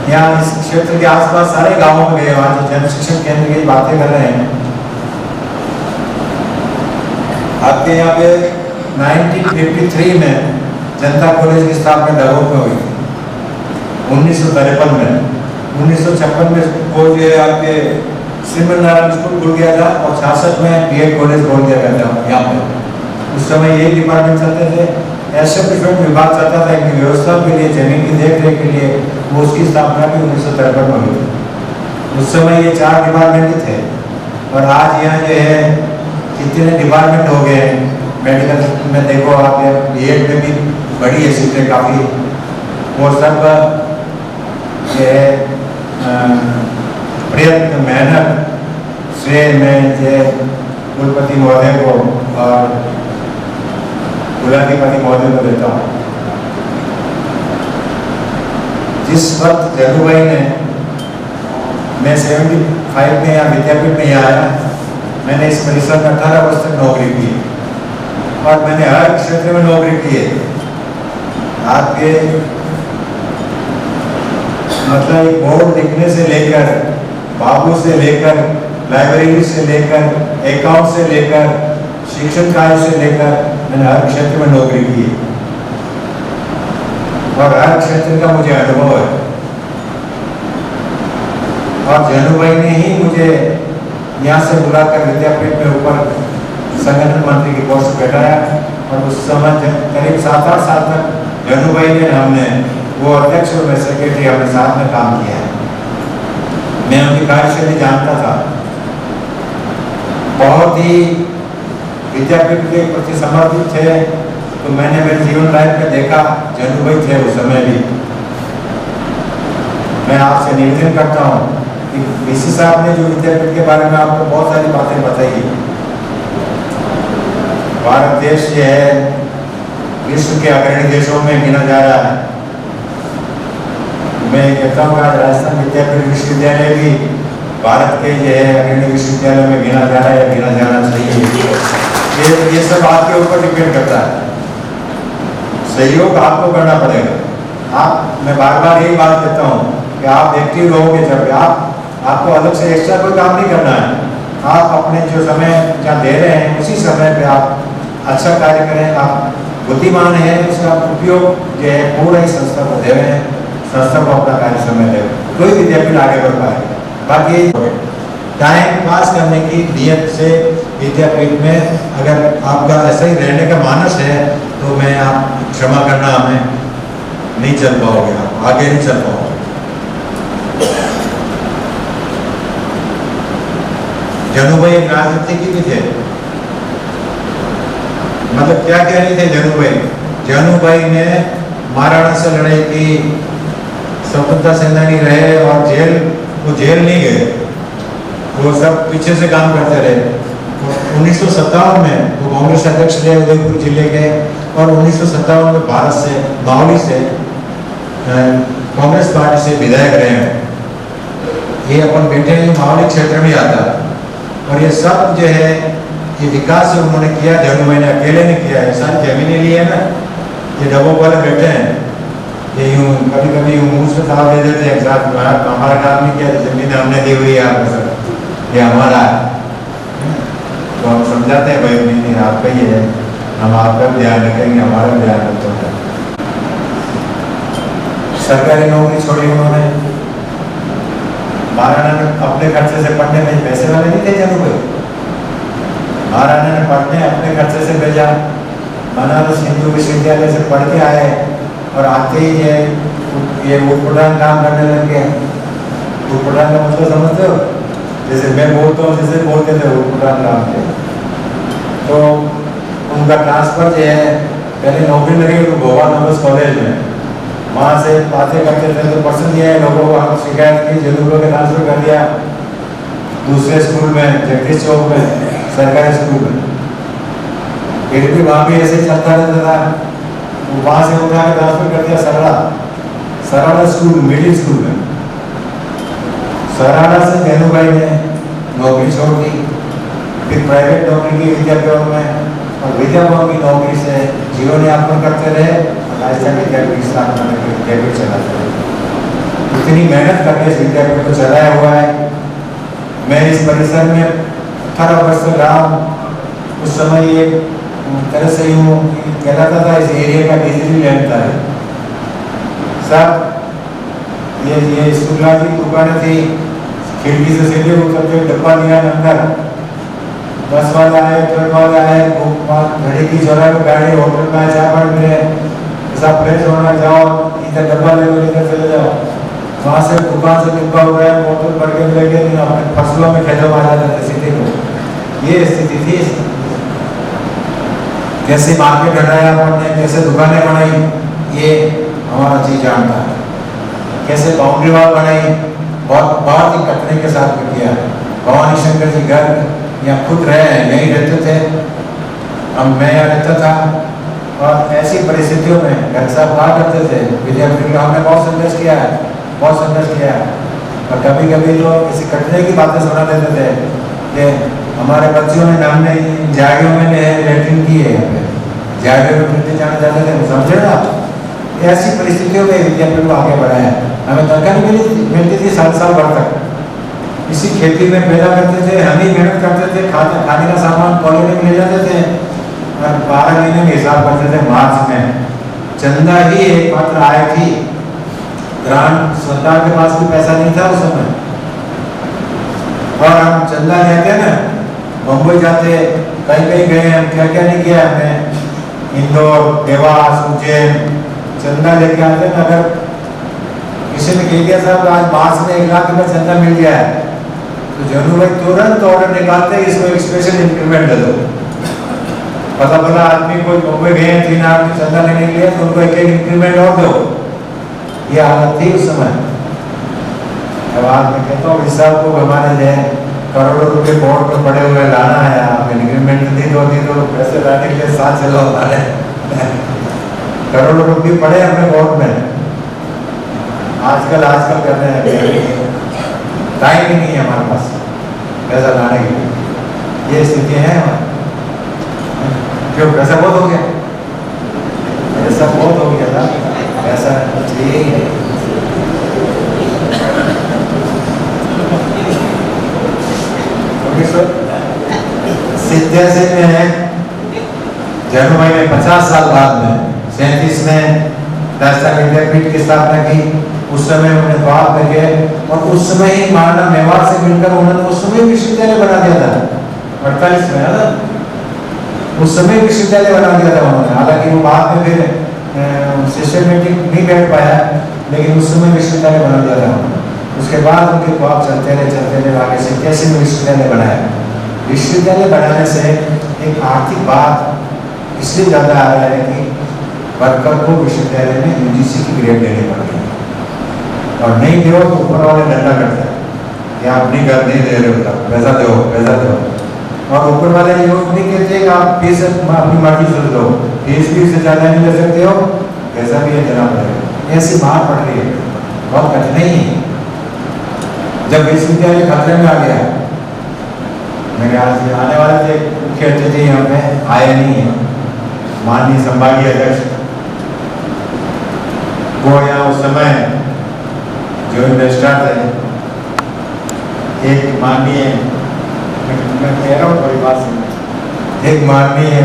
यहाँ इस क्षेत्र के आसपास सारे गांवों में गए, वहाँ जो जन शिक्षण केंद्र की बातें कर रहे हैं। आपके यहाँ पे 1953 में जनता कॉलेज की स्थापना डबों में हुई थी, 1953 में। 1956 में वो जो है आपके श्रीमन नारायण स्कूल खुल गया था और 66 में बीएड कॉलेज खोल दिया गया था यहाँ पे। उस समय यही डिपार्टमेंट चलते थे। ऐसे डिफरेंट विभाग चलता था कि व्यवस्था के लिए, जमीन की देख रेख के लिए, वो उसकी स्थापना भी 1953 में हुई थी। उस समय ये 4 डिपार्टमेंट ही थे और आज यहाँ जो है कितने डिपार्टमेंट हो गए हैं। मेडिकल में देखो आप, बीएड में भी बड़ी है सीटें काफ़ी, और सब ये प्रयत्न मेहनत श्रेय में ये कुलपति महोदय को और कुलाधिपति महोदय को देता हूँ। जिस वक्त जलू भाई ने, मैं 75 में यहाँ विद्यापीठ में यहाँ आया, मैंने इस परिसर में 18 वर्ष तक नौकरी की और मैंने हर क्षेत्र में नौकरी की है। आपके मतलब एक बोर्ड लिखने से लेकर, बाबू से लेकर, लाइब्रेरी से लेकर, अकाउंट से लेकर, शिक्षण कार्य से लेकर, मैंने हर क्षेत्र में नौकरी की है और हर क्षेत्र का मुझे अनुभव है। और जनू भाई ने ही मुझे यहाँ से बुलाकर विद्यापीठ में ऊपर संगठन मंत्री की पोस्ट पर बैठाया और उस समय करीब 7-8 साल तक जनू भाई ने, हमने वो अध्यक्ष और मैं सेक्रेटरी, हमने साथ में काम किया है। मैं उनकी कार्यशैली जानता था, बहुत ही विद्यापीठ के प्रति समर्पित थे। तो मैंने मेरे जीवन लाइफ में देखा, जनू भाई थे उस समय भी। मैं आपसे निवेदन करता हूँ कि बीसी साहब ने जो विद्यापीठ के बारे में आपको बहुत सारी बातें बताई। भारत देश जो है विश्व के अग्रणी देशों में गिना जा रहा है। मैं कहता हूँ आज राजस्थान विद्यापीठ विश्वविद्यालय भी भारत के जो है अग्रणी विश्वविद्यालय में गिना जा रहा है, गिना जाना चाहिए। ये सब आपके ऊपर डिपेंड करता है, सहयोग आपको करना पड़ेगा। मैं बार बार यही बात कहता हूँ कि आप एक्टिव रहोगे जब आपको अलग से एक्स्ट्रा कोई काम नहीं करना है। आप अपने जो समय जहाँ दे रहे हैं उसी समय पे आप अच्छा कार्य करें। आप बुद्धिमान हैं, उसका उपयोग जो है पूरा ही संस्था को दे रहे हैं, संस्था को अपना कार्य समय दे, तो ही विद्यापीठ आगे बढ़ पाए। बाकी टाइम पास करने की नियत से विद्यापीठ में अगर आपका ऐसा ही रहने का मानस है तो मैं आप क्षमा करना, हमें नहीं चल पाओगे, आप आगे नहीं चल पाओगे। जनू भाई एक राजनीतिज्ञ भी थे, मतलब क्या कह रहे थे जनू भाई? जनू भाई ने महाराणा से लड़ाई की, स्वतंत्रता सेनानी रहे और वो जेल नहीं गए, वो सब पीछे से काम करते रहे। 1957 में वो कांग्रेस अध्यक्ष रहे उदयपुर जिले के और 1957 में भारत से, मावली से कांग्रेस पार्टी से विधायक रहे हैं। ये अपन बैठे हैं मावली क्षेत्र में आता है और ये सब जो है ये विकास उन्होंने किया, जनू भाई ने अकेले ने किया है। सारी जमीनें ली है ना, ये डबों वाले बैठे हैं, ये यूँ कभी कभी मुँह से दाव दे देते हैं, साथ हमारा काम नहीं किया, जमीन हमने दी हुई है आपको, सब ये हमारा है। तो हम समझाते हैं भाई नहीं आपका ही है, हम आपका भी ध्यान रखेंगे, हमारा भी ध्यान रखते हैं। सरकारी नौकरी छोड़ी उन्होंने, महाराणा ने अपने खर्चे से पढ़ने में, पैसे वाले नहीं थे जनू भाई, महाराणा ने पढ़ने अपने खर्चे से भेजा। बनारस हिंदू विश्वविद्यालय से पढ़ के आए और आते ही ये उटपटांग काम करने लग गए। उटपटांग का मतलब समझते हो? जैसे मैं बोलता हूँ जैसे बोलते थे उटपटांग काम के। तो उनका ट्रांसफर जो है, पहले नौकरी लगी तो गोवा नर्स कॉलेज में, वहाँ से बातें करते थे तो पसंद नहीं आया लोगों को, हम शिकायत की, जनूरों के ट्रांसफर कर दिया। दूसरे स्कूल में जगदीश चौक में सरकारी स्कूल में, फिर भी वहाँ भी ऐसे चलता रहता था। वहाँ से उठा के ट्रांसफर कर दिया सराड़ा स्कूल, मिडिल स्कूल में। सराड़ा से जैनू भाई ने नौकरी छोड़ दी, फिर प्राइवेट नौकरी की विद्याभवन में, और विद्याभवन की नौकरी से जीवन यापन करते रहे। राजस्थान विद्यापीठ की स्थापना में विद्यापीठ चलाते रहे। इतनी मेहनत करके इस विद्यापीठ को चलाया हुआ है। मैं इस परिसर में 18 वर्ष तक रहा हूँ। उस समय ये तरह से यूँ कहलाता था इस एरिया का डिजिटल था सब। ये शुक्ला की दुकानें थी, खिड़की से सीधे उतरते डब्बा लिया अंदर, बस वाले आए, ट्रेन वाले आए, घड़ी की चौराहे में गाड़ी, होटल में चाय पानी मिले, सब फ्रेश होना जाओ, इधर डब्बा लेकर चले जाओ। वहाँ से दुकान से डिब्बा हो गया, बोतल भर के लेके अपने फसलों में खेतों में आ जाते थे सीधे को। ये स्थिति थी। कैसे मार्केट हटाया हमने, कैसे दुकानें बनाई, ये हमारा चीज जानता है। कैसे बाउंड्री वॉल बनाई, बहुत ही कटने के साथ किया। भवानी शंकर जी घर यहाँ खुद रहे हैं, यहीं रहते थे, अब मैं यहाँ रहता था। और ऐसी परिस्थितियों में घर साहब कहा करते थे विद्यापीठ का हमने बहुत संघर्ष किया है, बहुत संघर्ष किया है। और कभी कभी तो किसी कटने की बातें सुना देते थे कि हमारे बच्चों ने हमने जागियों में लैट्रिन की है, यहाँ पे जागियों में मिलते जाने जाते थे, समझे ना। ऐसी परिस्थितियों में विद्यापीठ को आगे बढ़ाया। हमें तनख्वाह मिलती थी साल भर तक, इसी खेती में पैदा करते थे, हम ही मेहनत करते थे, खाने का सामान कॉलोनी में ले जाते थे, और 12 महीने में हिसाब करते थे। मार्च में चंदा ही एकमात्र आय थी, ग्रांट सरकार के पास भी पैसा नहीं था उस समय। और हम चंदा लेते ना, बम्बई जाते, कहीं गए, हम क्या क्या नहीं किया हमने, इंदौर, देवास, उज्जैन, चंदा लेके आते हैं। अगर किसी ने कह दिया साहब आज मार्च में 1 लाख रुपये चंदा मिल गया है, तो जरूर भाई तुरंत ऑर्डर निकालते हैं, इसको एक स्पेशल इंक्रीमेंट दे दो। पता पता आदमी कोई मुंबई गए 3 आदमी चंदा लेने के लिए, तो उनको एक इंक्रीमेंट और दो। ये हालत थी उस समय। अब आज मैं कहता हूँ हिसाब को हमारे जो करोड़ों रुपए बोर्ड में पड़े हुए लाना है, आप इंक्रीमेंट दी दो पैसे लाने के लिए साथ चलो हमारे करोड़ों रुपये पड़े अपने बोर्ड में। आजकल कर रहे हैं, टाइम ही नहीं है हमारे पास पैसा लाने के लिए। ये स्थिति है हमारी। क्यों? पैसा बहुत हो गया, पैसा बहुत हो गया था, पैसा चाहिए ही नहीं। सिद्धासे में जैनू भाई ने 50 साल बाद में 37 में राजस्थान विद्यापीठ की स्थापना की। उस समय उन्होंने बात करके, और उस समय ही महाराणा मेवाड़ से मिलकर उन्होंने उस समय विश्वविद्यालय बना दिया था 48 में, है ना। उस समय विश्वविद्यालय बना दिया था उन्होंने। हालांकि वो बाद में फिर सिस्टमेटिक नहीं बैठ पाया, लेकिन उस समय विश्वविद्यालय बना दिया था उन्होंने। उसके बाद उनके बात चलते रहे आगे से कैसे विश्वविद्यालय बनाया। विश्वविद्यालय बनाने से एक आर्थिक बात इसलिए ज़्यादा आ रहा है कि वर्कर को विश्वविद्यालय में यूजीसी की ग्रेड देनी पड़ती है, और नहीं दो तो ऊपर वाले डंडा करते हैं कि आप नहीं कर नहीं दे रहे हो, पैसा दो पैसा दो। और ऊपर वाले ये नहीं कहते कि आप फीस अपनी मर्जी से दो, फीस भी से ज़्यादा नहीं ले सकते हो, पैसा भी देना पड़ेगा। ऐसी मार पड़ रही है, बहुत कठिनाई है। जब विश्वविद्यालय खतरे में आ गया, मेरे आज आने वाले थे मुख्य अतिथि यहाँ पे आए नहीं है, माननीय संभागीय अध्यक्ष, वो यहाँ उस समय जो इन्वेस्टर थे, एक माननीय, मैं कह रहा हूँ थोड़ी बात सुन, एक माननीय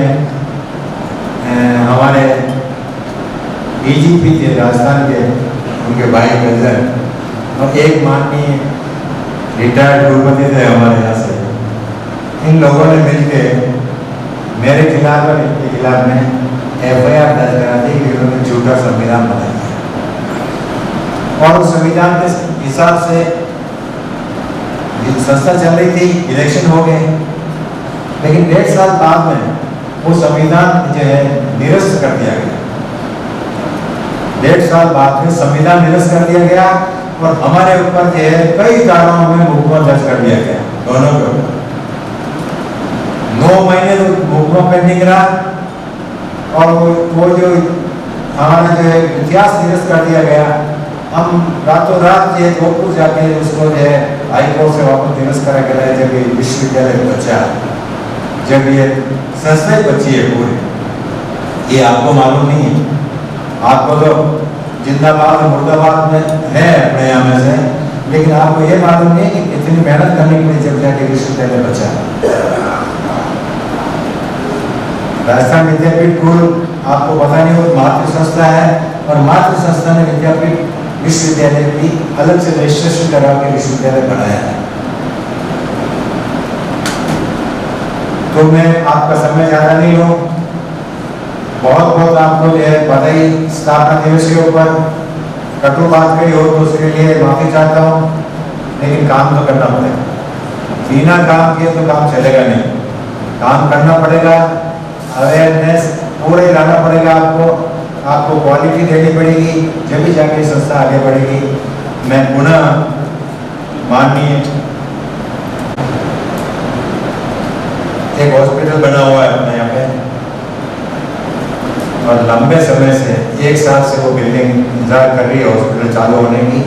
हमारे डीजीपी थे राजस्थान के, उनके भाई गजर, और एक माननीय रिटायर्ड कुलपति थे हमारे यहाँ से। इन लोगों ने मिलकर मेरे खिलाफ और इनके खिलाफ में FIR दर्ज करा दी कि उन्होंने झूठा संविधान बनाया। और उस संविधान के हिसाब से संस्था चल रही थी, इलेक्शन हो गए, लेकिन 1.5 साल बाद में वो संविधान जो है निरस्त कर दिया गया। 1.5 साल बाद में संविधान निरस्त कर दिया गया, और हमारे ऊपर जो है कई धाराओं में मुकदमा दर्ज कर दिया गया। दोनों के ऊपर। 9 महीने तो घुटनों पेंडिंग रहा, और वो जो हमारा जो है इतिहास निरस्त कर दिया गया। हम रातों रात जो है जोधपुर जाके उसको जो है हाई कोर्ट से वापस निरस्त करा के लाए, जब ये विश्वविद्यालय बच्चा, जब ये संस्था बच्ची है पूरी। ये आपको मालूम नहीं है, आपको तो जिंदाबाद मुर्दाबाद में है अपने यहाँ में से, लेकिन आपको ये मालूम नहीं कि इतनी मेहनत करने के लिए जब जाके विश्वविद्यालय बचा। राजस्थान विद्यापीठ कुल आपको पता नहीं, वो मातृ संस्था है, और मातृ संस्था ने विद्यापीठ विश्वविद्यालय की अलग से रजिस्ट्रेशन करा के विश्वविद्यालय बनाया है। तो मैं आपका समय ज्यादा नहीं लूँ, बहुत बहुत आपको जो है बधाई स्थापना दिवस के ऊपर। कटु बात कही हो तो उसके लिए माफी चाहता हूँ, लेकिन काम तो करना पड़ेगा। बिना काम किए तो काम चलेगा नहीं, काम करना पड़ेगा, अवेयरनेस पूरे लाना पड़ेगा आपको क्वालिटी देनी पड़ेगी, जब भी जाके संस्था आगे बढ़ेगी। मैं पुनः माननीय एक हॉस्पिटल बना हुआ है अपने यहाँ पे, और लंबे समय से 1 साल से वो बिल्डिंग इंतजार कर रही है हॉस्पिटल चालू होने की।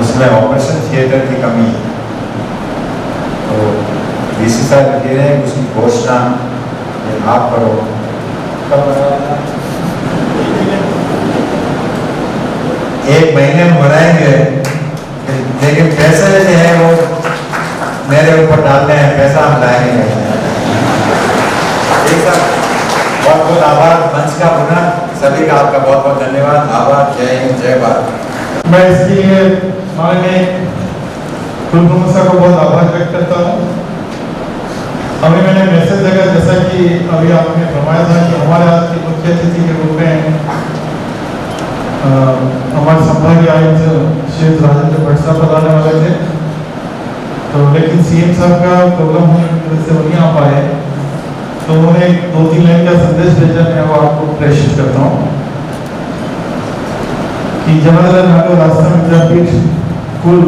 उसमें ऑपरेशन थिएटर की कमी है, तो डीसी साहब कह रहे हैं उसकी घोषणा आप करो। कब 1 महीने में बनाएंगे, लेकिन पैसे जो है वो मेरे ऊपर डालते हैं, पैसा हम लाएंगे। एक साथ बहुत बहुत आभार मंच का, पुनः सभी का आपका बहुत बहुत धन्यवाद, आभार। जय हिंद, जय भारत। मैं इसके लिए माननीय कुलप्रमुख साहब को बहुत आभार व्यक्त करता हूँ। अभी मैंने मैसेज देखा, जैसा कि अभी आपने फरमाया था कि हमारे आज की मुख्य अतिथि के रूप में हमारे संभागीय आयुक्त श्री राजेंद्र भट्ट साहब बताने वाले थे, तो लेकिन सीएम साहब का प्रोग्राम होने की वजह से वो नहीं आ पाए, तो उन्होंने 2-3 लाइन का संदेश भेजा, मैं वो आपको प्रेषित करता हूँ कि जवाहरलाल नेहरू राजस्थान विद्यापीठ कुल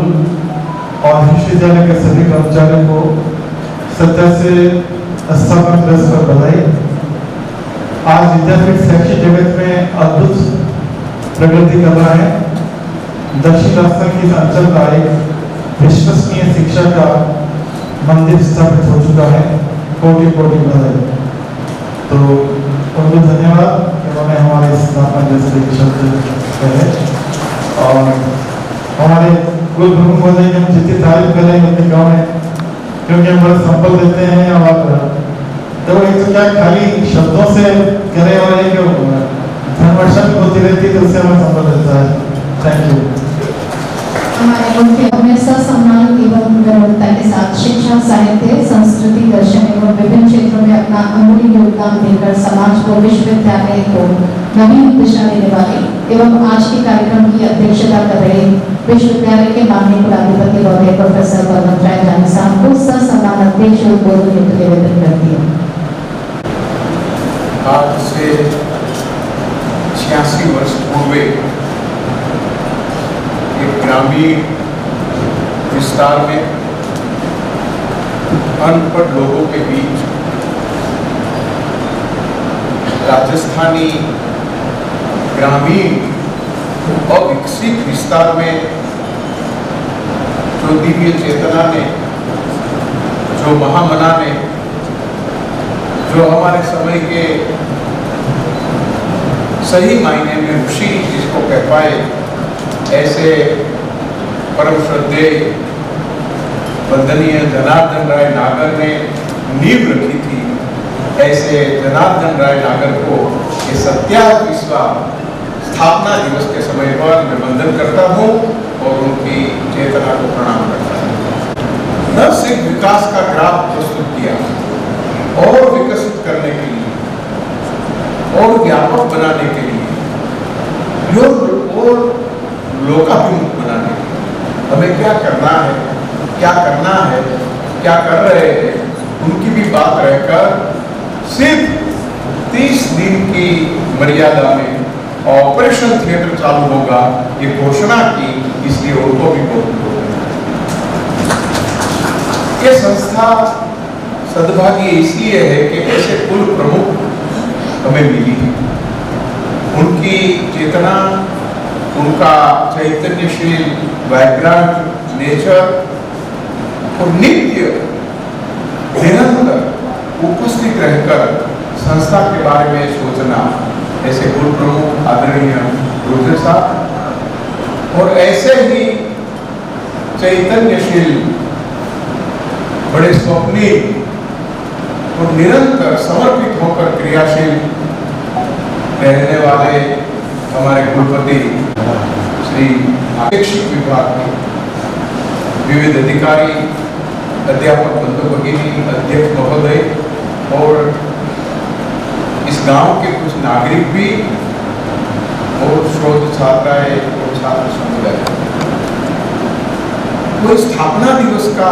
और विश्वविद्यालय के सभी कर्मचारियों को 70 से स्थापना दिवस पर बधाई। आज विद्यापीठ शैक्षिक जगत में अद्भुत प्रगति कर रहा है। दक्षिण राजस्थान की इस अंचल का एक विश्वसनीय शिक्षा का मंदिर स्थापित हो चुका है। कोटि कोटि बधाई। तो उनको धन्यवाद, उन्होंने हमारे स्थापना दिवस के शब्द कहे, और हमारे कुल प्रमुख महोदय की हम जितनी तारीफ करें उतनी कम है, क्योंकि हम बड़ा संपल देते हैं। और तो एक तो क्या खाली शब्दों से करें, और एक धनवर्षा भी होती रहती है, तो उससे हमें संपल देता है। Thank you. हमारे मुख्य में ससम्मान एवं गुणवत्ता के साथ शिक्षा, साहित्य, संस्कृति, दर्शन एवं विभिन्न क्षेत्रों में अपना अमूल्य योगदान देकर समाज को, विश्वविद्यालय को नवीन दिशा देने वाले एवं आज के कार्यक्रम की अध्यक्षता कर रहे विश्वविद्यालय के माननीय कुलाधिपति महोदय प्रोफेसर बलवंत राय जानी साहब को ससम्मान अध्यक्ष उद्बोधन हेतु निवेदन करती है। आज से 86 वर्ष पूर्व ग्रामीण विस्तार में अनपढ़ लोगों के बीच राजस्थानी ग्रामीण अविकसित विस्तार में जो दिव्य चेतना ने, जो महामना ने, जो हमारे समय के सही मायने में ऋषि जिसको कह पाए, ऐसे परम श्रद्धेय वंदनीय जनार्दन राय नागर ने नींव रखी थी। ऐसे जनार्दन राय नागर को ये 27वां स्थापना दिवस के समय पर मैं वंदन करता हूँ और उनकी चेतना को प्रणाम करता हूँ। न सिर्फ विकास का ग्राफ प्रस्तुत किया, और विकसित करने के लिए और व्यापक बनाने के लिए और लोकाभिमुख बनाने के लिए हमें क्या करना है, क्या करना है, क्या कर रहे हैं, उनकी भी बात रहकर सिर्फ 30 दिन की मर्यादा में ऑपरेशन थिएटर चालू होगा, ये घोषणा की, इसलिए उनको भी बहुत बहुत ये संस्था सद्भागी इसलिए है कि ऐसे कुल प्रमुख हमें मिली है। उनकी चेतना, उनका चैतन्यशील वाइब्रेंट नेचर और नित्य निरंतर उपस्थित रहकर संस्था के बारे में सोचना, ऐसे कुल प्रमुख आदरणीय रुद्र साहब और ऐसे ही चैतन्यशील, बड़े स्वप्निल और निरंतर समर्पित होकर क्रियाशील रहने वाले हमारे कुलपति श्री शैक्षिक विभाग के विविध अधिकारी, अध्यापक बंधु भगिनी, अध्यक्ष महोदय और इस गांव के कुछ नागरिक भी और शोध छात्राएं और छात्र समुदाय। वो स्थापना दिवस का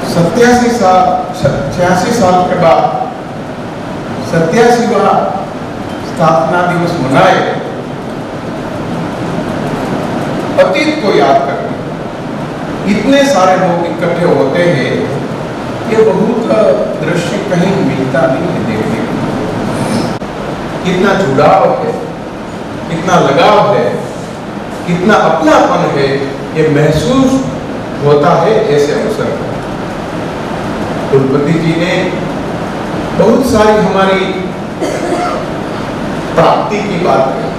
86 साल के बाद 87वां स्थापना दिवस मनाए, अतीत को याद करके इतने सारे लोग इकट्ठे होते हैं, ये बहुत दृश्य कहीं मिलता नहीं है देखने को। कितना जुड़ाव है, कितना लगाव है, कितना अपनापन है, ये महसूस होता है ऐसे अवसर पर। कुलपति जी ने बहुत सारी हमारी प्राप्ति की बात कही,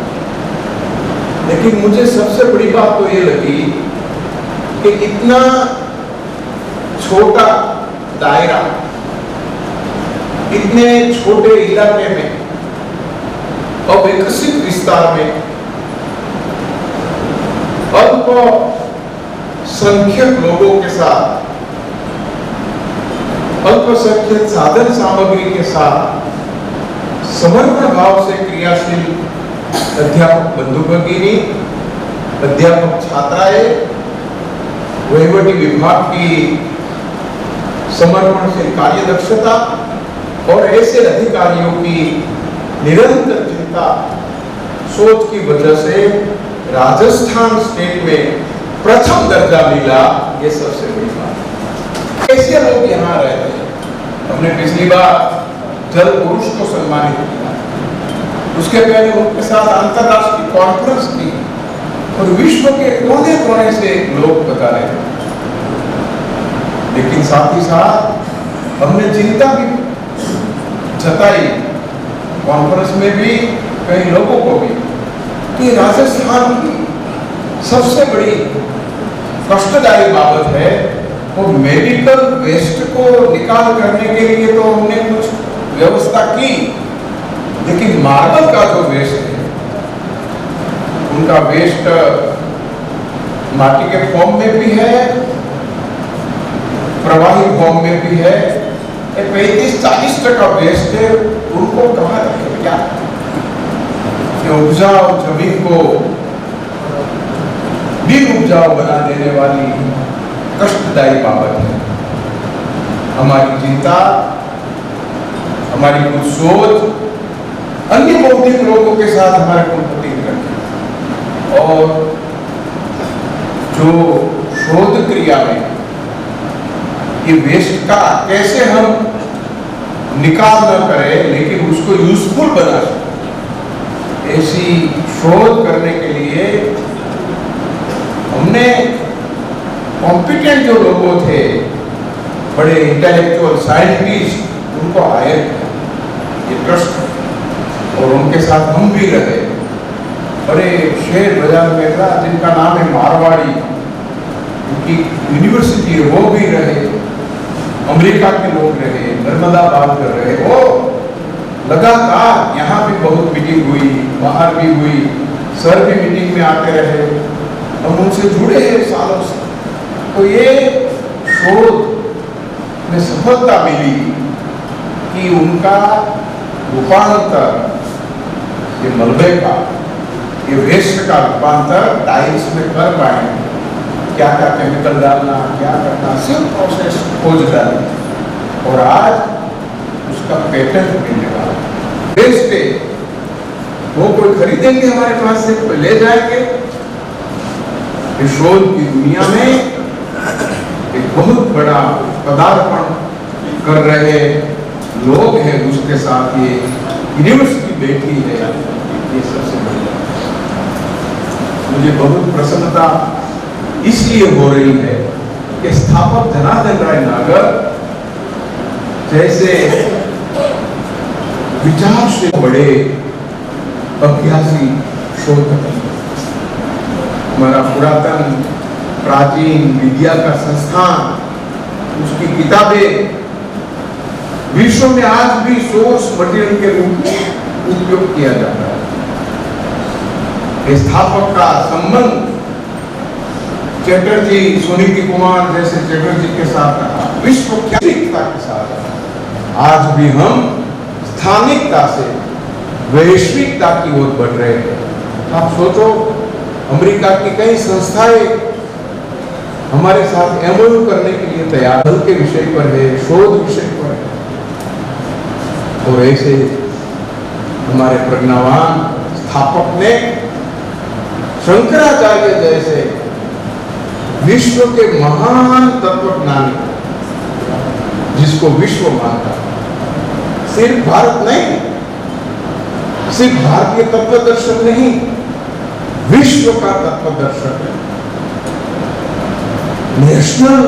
लेकिन मुझे सबसे बड़ी बात तो ये लगी कि इतना छोटा दायरा, इतने छोटे इलाके में, अविकसित विस्तार में, अल्प संख्यक लोगों के साथ, अल्पसंख्यक साधन सामग्री के साथ समर्पण भाव से क्रियाशील अध्यापक बंधु भगिनी, अध्यापक छात्राएं, वहीवटी विभाग की समर्पणशील कार्यदक्षता और ऐसे अधिकारियों की निरंतर चिंता सोच की वजह से राजस्थान स्टेट में प्रथम दर्जा मिला। ये सबसे बड़ी बात। कैसे लोग यहाँ रहते हैं? हमने पिछली बार जल पुरुष को सम्मानित किया, उसके पहले उनके साथ अंतरराष्ट्रीय कॉन्फ्रेंस की और विश्व के कोने कोने से लोग बता रहे थे। लेकिन साथ ही साथ हमने चिंता भी जताई कॉन्फ्रेंस में भी, कई लोगों को भी, कि राजस्थान की सबसे बड़ी कष्टदायी बाबत है वो मेडिकल वेस्ट को निकाल करने के लिए तो हमने कुछ व्यवस्था की, लेकिन मार्बल का जो वेस्ट है, उनका वेस्ट माटी के फॉर्म में भी है, प्रवाही फॉर्म में भी है, 35-40% वेस्ट है, उनको कहाँ रखें? क्या उपजाऊ जमीन को बिन उपजाऊ बना देने वाली कष्टदायी बाबत है। हमारी चिंता, हमारी कुछ सोच अन्य बौद्धिक लोगों के साथ हमारे कुलपति रखें और जो शोध क्रिया में ये वेस्ट का कैसे हम निकाल न करें लेकिन उसको यूजफुल बना सकें, ऐसी शोध करने के लिए हमने कॉम्पिटेंट जो लोग थे, बड़े इंटेलेक्चुअल साइंटिस्ट, उनको हायर किया, ये ट्रस्ट, और उनके साथ हम भी रहे। बड़े शेर बाजार में था जिनका नाम है मारवाड़ी, उनकी यूनिवर्सिटी है, वो भी रहे, अमेरिका के लोग रहे, नर्मदा बात कर रहे, वो लगातार यहाँ भी बहुत मीटिंग हुई, बाहर भी हुई, सर भी मीटिंग में आते रहे, हम उनसे जुड़े हैं सालों से। तो ये शोध में सफलता मिली कि उनका रूपांतर, ये मलबे का, ये वेस्ट का रूपांतर टाइल्स में कर पाए। क्या क्या केमिकल डालना, क्या करना, सिर्फ प्रोसेस खोज डाली और आज उसका पेटेंट मिलने वाला। वेस्ट पे वो कोई खरीदेंगे हमारे पास से, कोई ले जाएंगे। शोध की दुनिया में एक बहुत बड़ा पदार्पण कर रहे लोग हैं, उसके साथ ये यूनिवर्सिटी बैठी है, ये सबसे बड़ी बात। मुझे बहुत प्रसन्नता इसलिए हो रही है कि स्थापक जनार्दन राय नागर जैसे विचार से बड़े अभ्यासी शोधक, हमारा पुरातन प्राचीन विद्या का संस्थान, उसकी किताबें विश्व में आज भी सोर्स मटेरियल के रूप में उपयोग किया जाता है। स्थापक का संबंध चटर्जी, सुनीति कुमार जैसे चटर्जी के साथ रहा, विश्वख्यातिकता के साथ रहा। आज भी हम स्थानिकता से वैश्विकता की ओर बढ़ रहे हैं। आप सोचो, अमेरिका की कई संस्थाएं हमारे साथ एमओयू करने के लिए तैयार, बल के विषय पर है, शोध विषय पर है। और ऐसे हमारे प्रज्ञावान स्थापक ने शंकराचार्य जैसे विश्व के महान तत्वज्ञानी, जिसको विश्व मानता, सिर्फ भारत नहीं, सिर्फ भारतीय तत्वदर्शन नहीं, विश्व का तत्वदर्शन है। नेशनल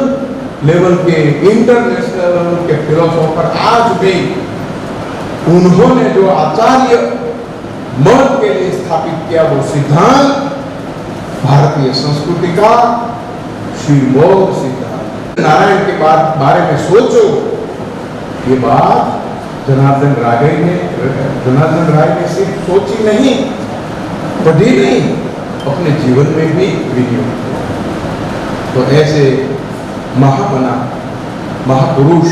लेवल के, इंटरनेशनल लेवल के फिलोसोफर आज भी उन्होंने जो आचार्य मत के लिए स्थापित किया वो सिद्धांत भारतीय संस्कृति का श्रीमोद सिद्धांत। नारायण के बारे में सोचो, ये बात जनार्दन राय ने सिर्फ सोची नहीं, पढ़ी नहीं, अपने जीवन में भी विनियोग किया। तो ऐसे महामना महापुरुष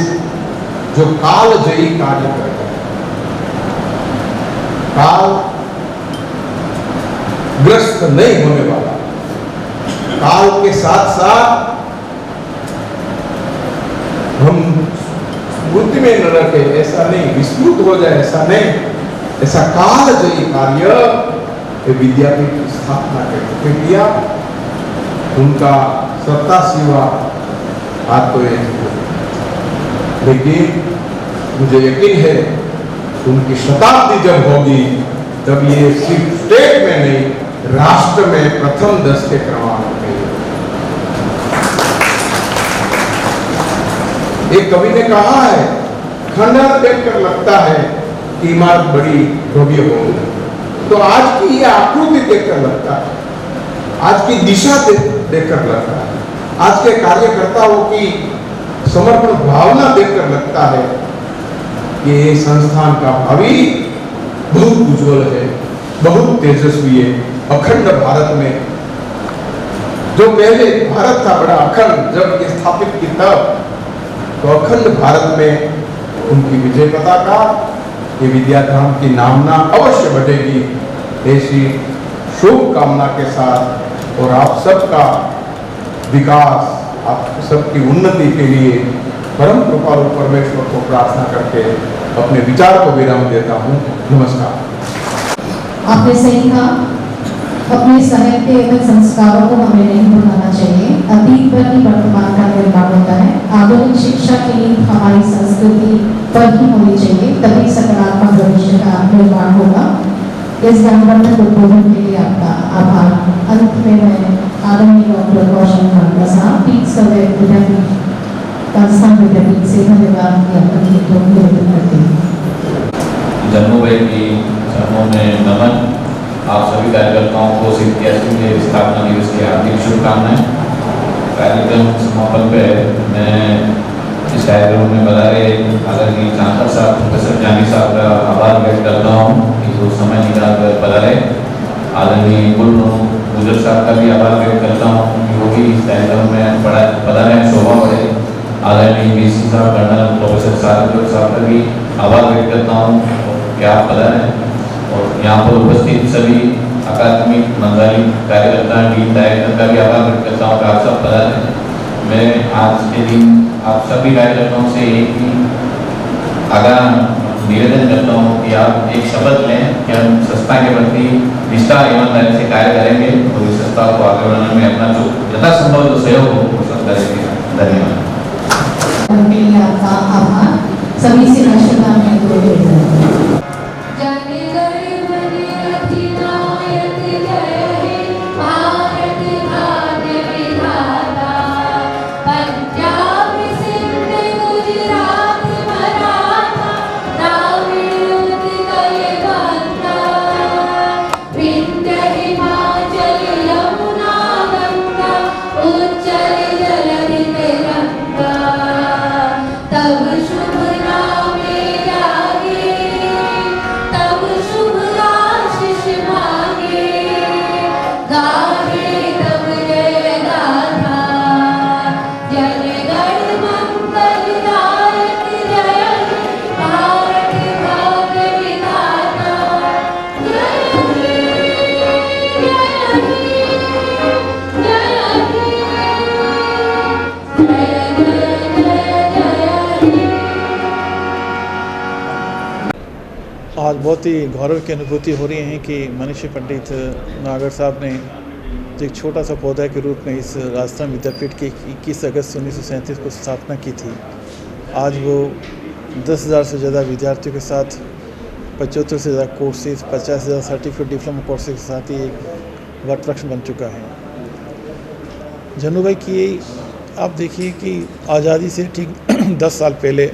जो काल जयी कार्य करते हैं, काल ग्रस्त नहीं होने वाला, काल के साथ साथ हम बुद्धि में न रखे, ऐसा नहीं, विस्मृत हो जाए, ऐसा नहीं, ऐसा काल जयी कार्य विद्यापीठ की स्थापना करके किया। उनका 87वां आज तो ये, लेकिन मुझे यकीन है उनकी शताब्दी जब होगी तब ये सिर्फ स्टेट में नहीं, राष्ट्र में प्रथम 10 के क्रमांक में। एक कवि ने कहा है, खंडहर देखकर लगता है कि इमारत बड़ी भव्य होगी, तो आज की ये आकृति देखकर लगता है, आज की दिशा देखकर लगता है, आज के कार्यकर्ताओं की समर्पण भावना देखकर लगता है कि ये संस्थान का भावी बहुत उज्जवल है, बहुत तेजस्वी है। अखंड भारत में, जो पहले भारत था बड़ा अखंड, जब ये स्थापित की तब, तो अखंड भारत में उनकी विजय पताका, ये विद्याधाम की नामना अवश्य बढ़ेगी। ऐसी शुभकामना के साथ और आप सबका विकास, आप सबकी उन्नति के लिए परम कृपालु परमेश्वर को प्रार्थना करके अपने विचार को विराम देता हूँ। नमस्कार। आपने सही कहा, अपने साहित्य एवं संस्कारों को हमें नहीं भुलाना चाहिए। अतीत पर ही वर्तमान का निर्माण होता है। आधुनिक शिक्षा की नींव हमारी संस्कृति पर ही होनी चाहिए, तभी सकारात्मक भविष्य का निर्माण होगा। इस ज्ञानवर्धक उद्बोधन के लिए आपका आभार। अंत में मैं आदरणीय डॉक्टर कौशल भावना साहब, पीठ सर्वे विद्यापीठ, संस्थान विद्यापीठ से धन्यवाद निवेदन करती हूँ। जन्मोभाई की चरणों में नमन। आप सभी कार्यकर्ताओं को 87वें स्थापना दिवस की हार्दिक शुभकामनाएं। कार्यक्रम समापन पे मैं इस कार्यक्रम में बता रहे आदरणीय चांसलर साहब प्रोफेसर जानी साहब का आभार व्यक्त करता हूँ कि जो समय निकाल कर बता रहे। आदरणीय गुजर साहब का भी आभार व्यक्त करता हूँ कि वो भी इस कार्यक्रम में बता रहे हैं, शोभा बढ़े। आदरणीय बीसी साहब, कर्नल प्रोफेसर साहब का भी आभार व्यक्त करता हूँ कि आप बता रहे हैं। और यहाँ पर उपस्थित सभी अकादमिक मंडली कार्यकर्ता, टीम डायरेक्टर का भी आभार व्यक्त करता हूँ कि आप सब बता रहे हैं। मैं आज के दिन आप सभी कार्यकर्ताओं से एक ही आगाह निवेदन करता हूँ कि आप एक शपथ लें कि हम संस्था के प्रति निष्ठा ईमानदारी से कार्य करेंगे और इस संस्था को आगे बढ़ाने में अपना जो यथासंभव जो सहयोग हो वो सब करेंगे। धन्यवाद। उनके लिए आपका आभार। सभी से मैं शुभकामनाएं दो आज बहुत ही गौरव की अनुभूति हो रही है कि मनीषी पंडित नागर साहब ने जो एक छोटा सा पौधा के रूप में इस राजस्थान विद्यापीठ की 21 अगस्त 1937 को स्थापना की थी। आज वो 10,000 से ज़्यादा विद्यार्थियों के साथ 75 से ज़्यादा कोर्सेज, 50 से ज़्यादा सर्टिफिकेट डिप्लोमा कोर्सेज के साथ ही एक वटवृक्ष बन चुका है। जनू भाई की आप देखिए कि आज़ादी से ठीक 10 साल पहले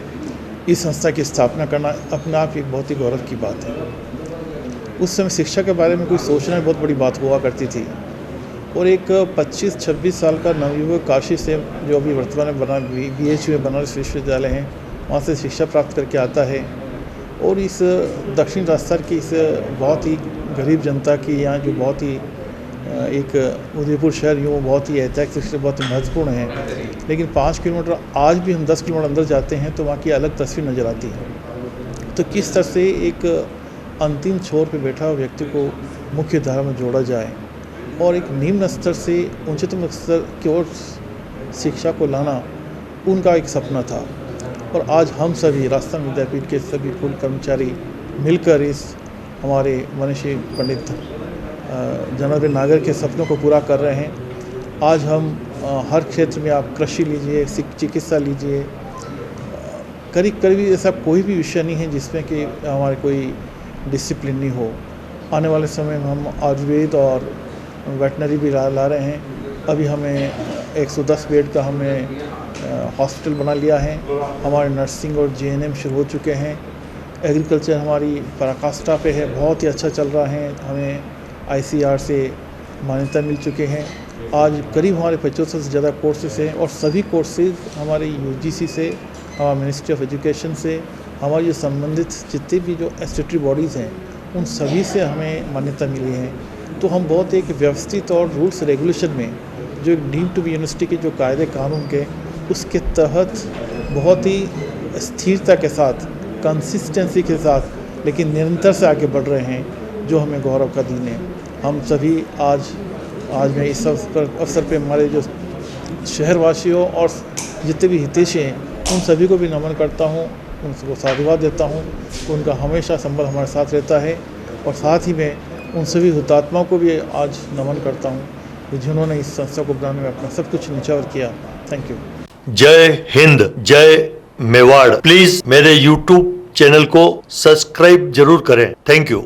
इस संस्था की स्थापना करना अपने आप एक बहुत ही गौरव की बात है। उस समय शिक्षा के बारे में कोई सोचना बहुत बड़ी बात हुआ करती थी और एक 25-26 साल का नवयुवक काशी से जो अभी वर्तमान में बना BHU में बनारस विश्वविद्यालय है, वहाँ से शिक्षा प्राप्त करके आता है और इस दक्षिण राजस्थान की इस बहुत ही गरीब जनता की यहाँ जो बहुत ही एक उदयपुर शहर यूँ बहुत ही ऐतिहासिक दृष्टि से बहुत ही महत्वपूर्ण है, लेकिन 5 किलोमीटर आज भी हम 10 किलोमीटर अंदर जाते हैं तो वहाँ की अलग तस्वीर नज़र आती है। तो किस तरह से एक अंतिम छोर पे बैठा हुआ व्यक्ति को मुख्य धारा में जोड़ा जाए और एक निम्न स्तर से उच्चतम स्तर की ओर शिक्षा को लाना उनका एक सपना था। और आज हम सभी राजस्थान विद्यापीठ के सभी पूर्व कर्मचारी मिलकर इस हमारे मनीषी पंडित जनार्दन नागर के सपनों को पूरा कर रहे हैं। आज हम हर क्षेत्र में आप कृषि लीजिए, चिकित्सा लीजिए, करीब ऐसा कोई भी विषय नहीं है जिसमें कि हमारे कोई डिसिप्लिन नहीं हो। आने वाले समय में हम आयुर्वेद और वेटनरी भी ला रहे हैं। अभी हमें 110 बेड का हमें हॉस्पिटल बना लिया है। हमारे नर्सिंग और JNM शुरू हो चुके हैं। एग्रीकल्चर हमारी पराकाष्ठा पे है, बहुत ही अच्छा चल रहा है। हमें ICAR से मान्यता मिल चुके हैं। आज करीब हमारे 75 से ज़्यादा कोर्सेज हैं और सभी कोर्सेज हमारे UGC से, हमारे मिनिस्ट्री ऑफ एजुकेशन से, हमारी जो संबंधित जितने भी जो स्टैट्यूटरी बॉडीज़ हैं उन सभी से हमें मान्यता मिली है। तो हम बहुत एक व्यवस्थित और रूल्स रेगुलेशन में जो डीम्ड टू बी यूनिवर्सिटी के जो कायदे कानून के उसके तहत बहुत ही स्थिरता के साथ, कंसिस्टेंसी के साथ, लेकिन निरंतर से आगे बढ़ रहे हैं, जो हमें गौरव का दिन है। हम सभी आज मैं इस अवसर पे हमारे जो शहरवासियों और जितने भी हितैषी हैं उन सभी को भी नमन करता हूँ, उनको साधुवाद देता हूँ। उनका हमेशा संबल हमारे साथ रहता है और साथ ही मैं उन सभी हुतात्माओं को भी आज नमन करता हूँ जिन्होंने इस संस्था को बनाने में अपना सब कुछ न्यौछावर किया। Thank you. जय हिंद, जय मेवाड़। प्लीज मेरे YouTube चैनल को सब्सक्राइब जरूर करें। Thank you.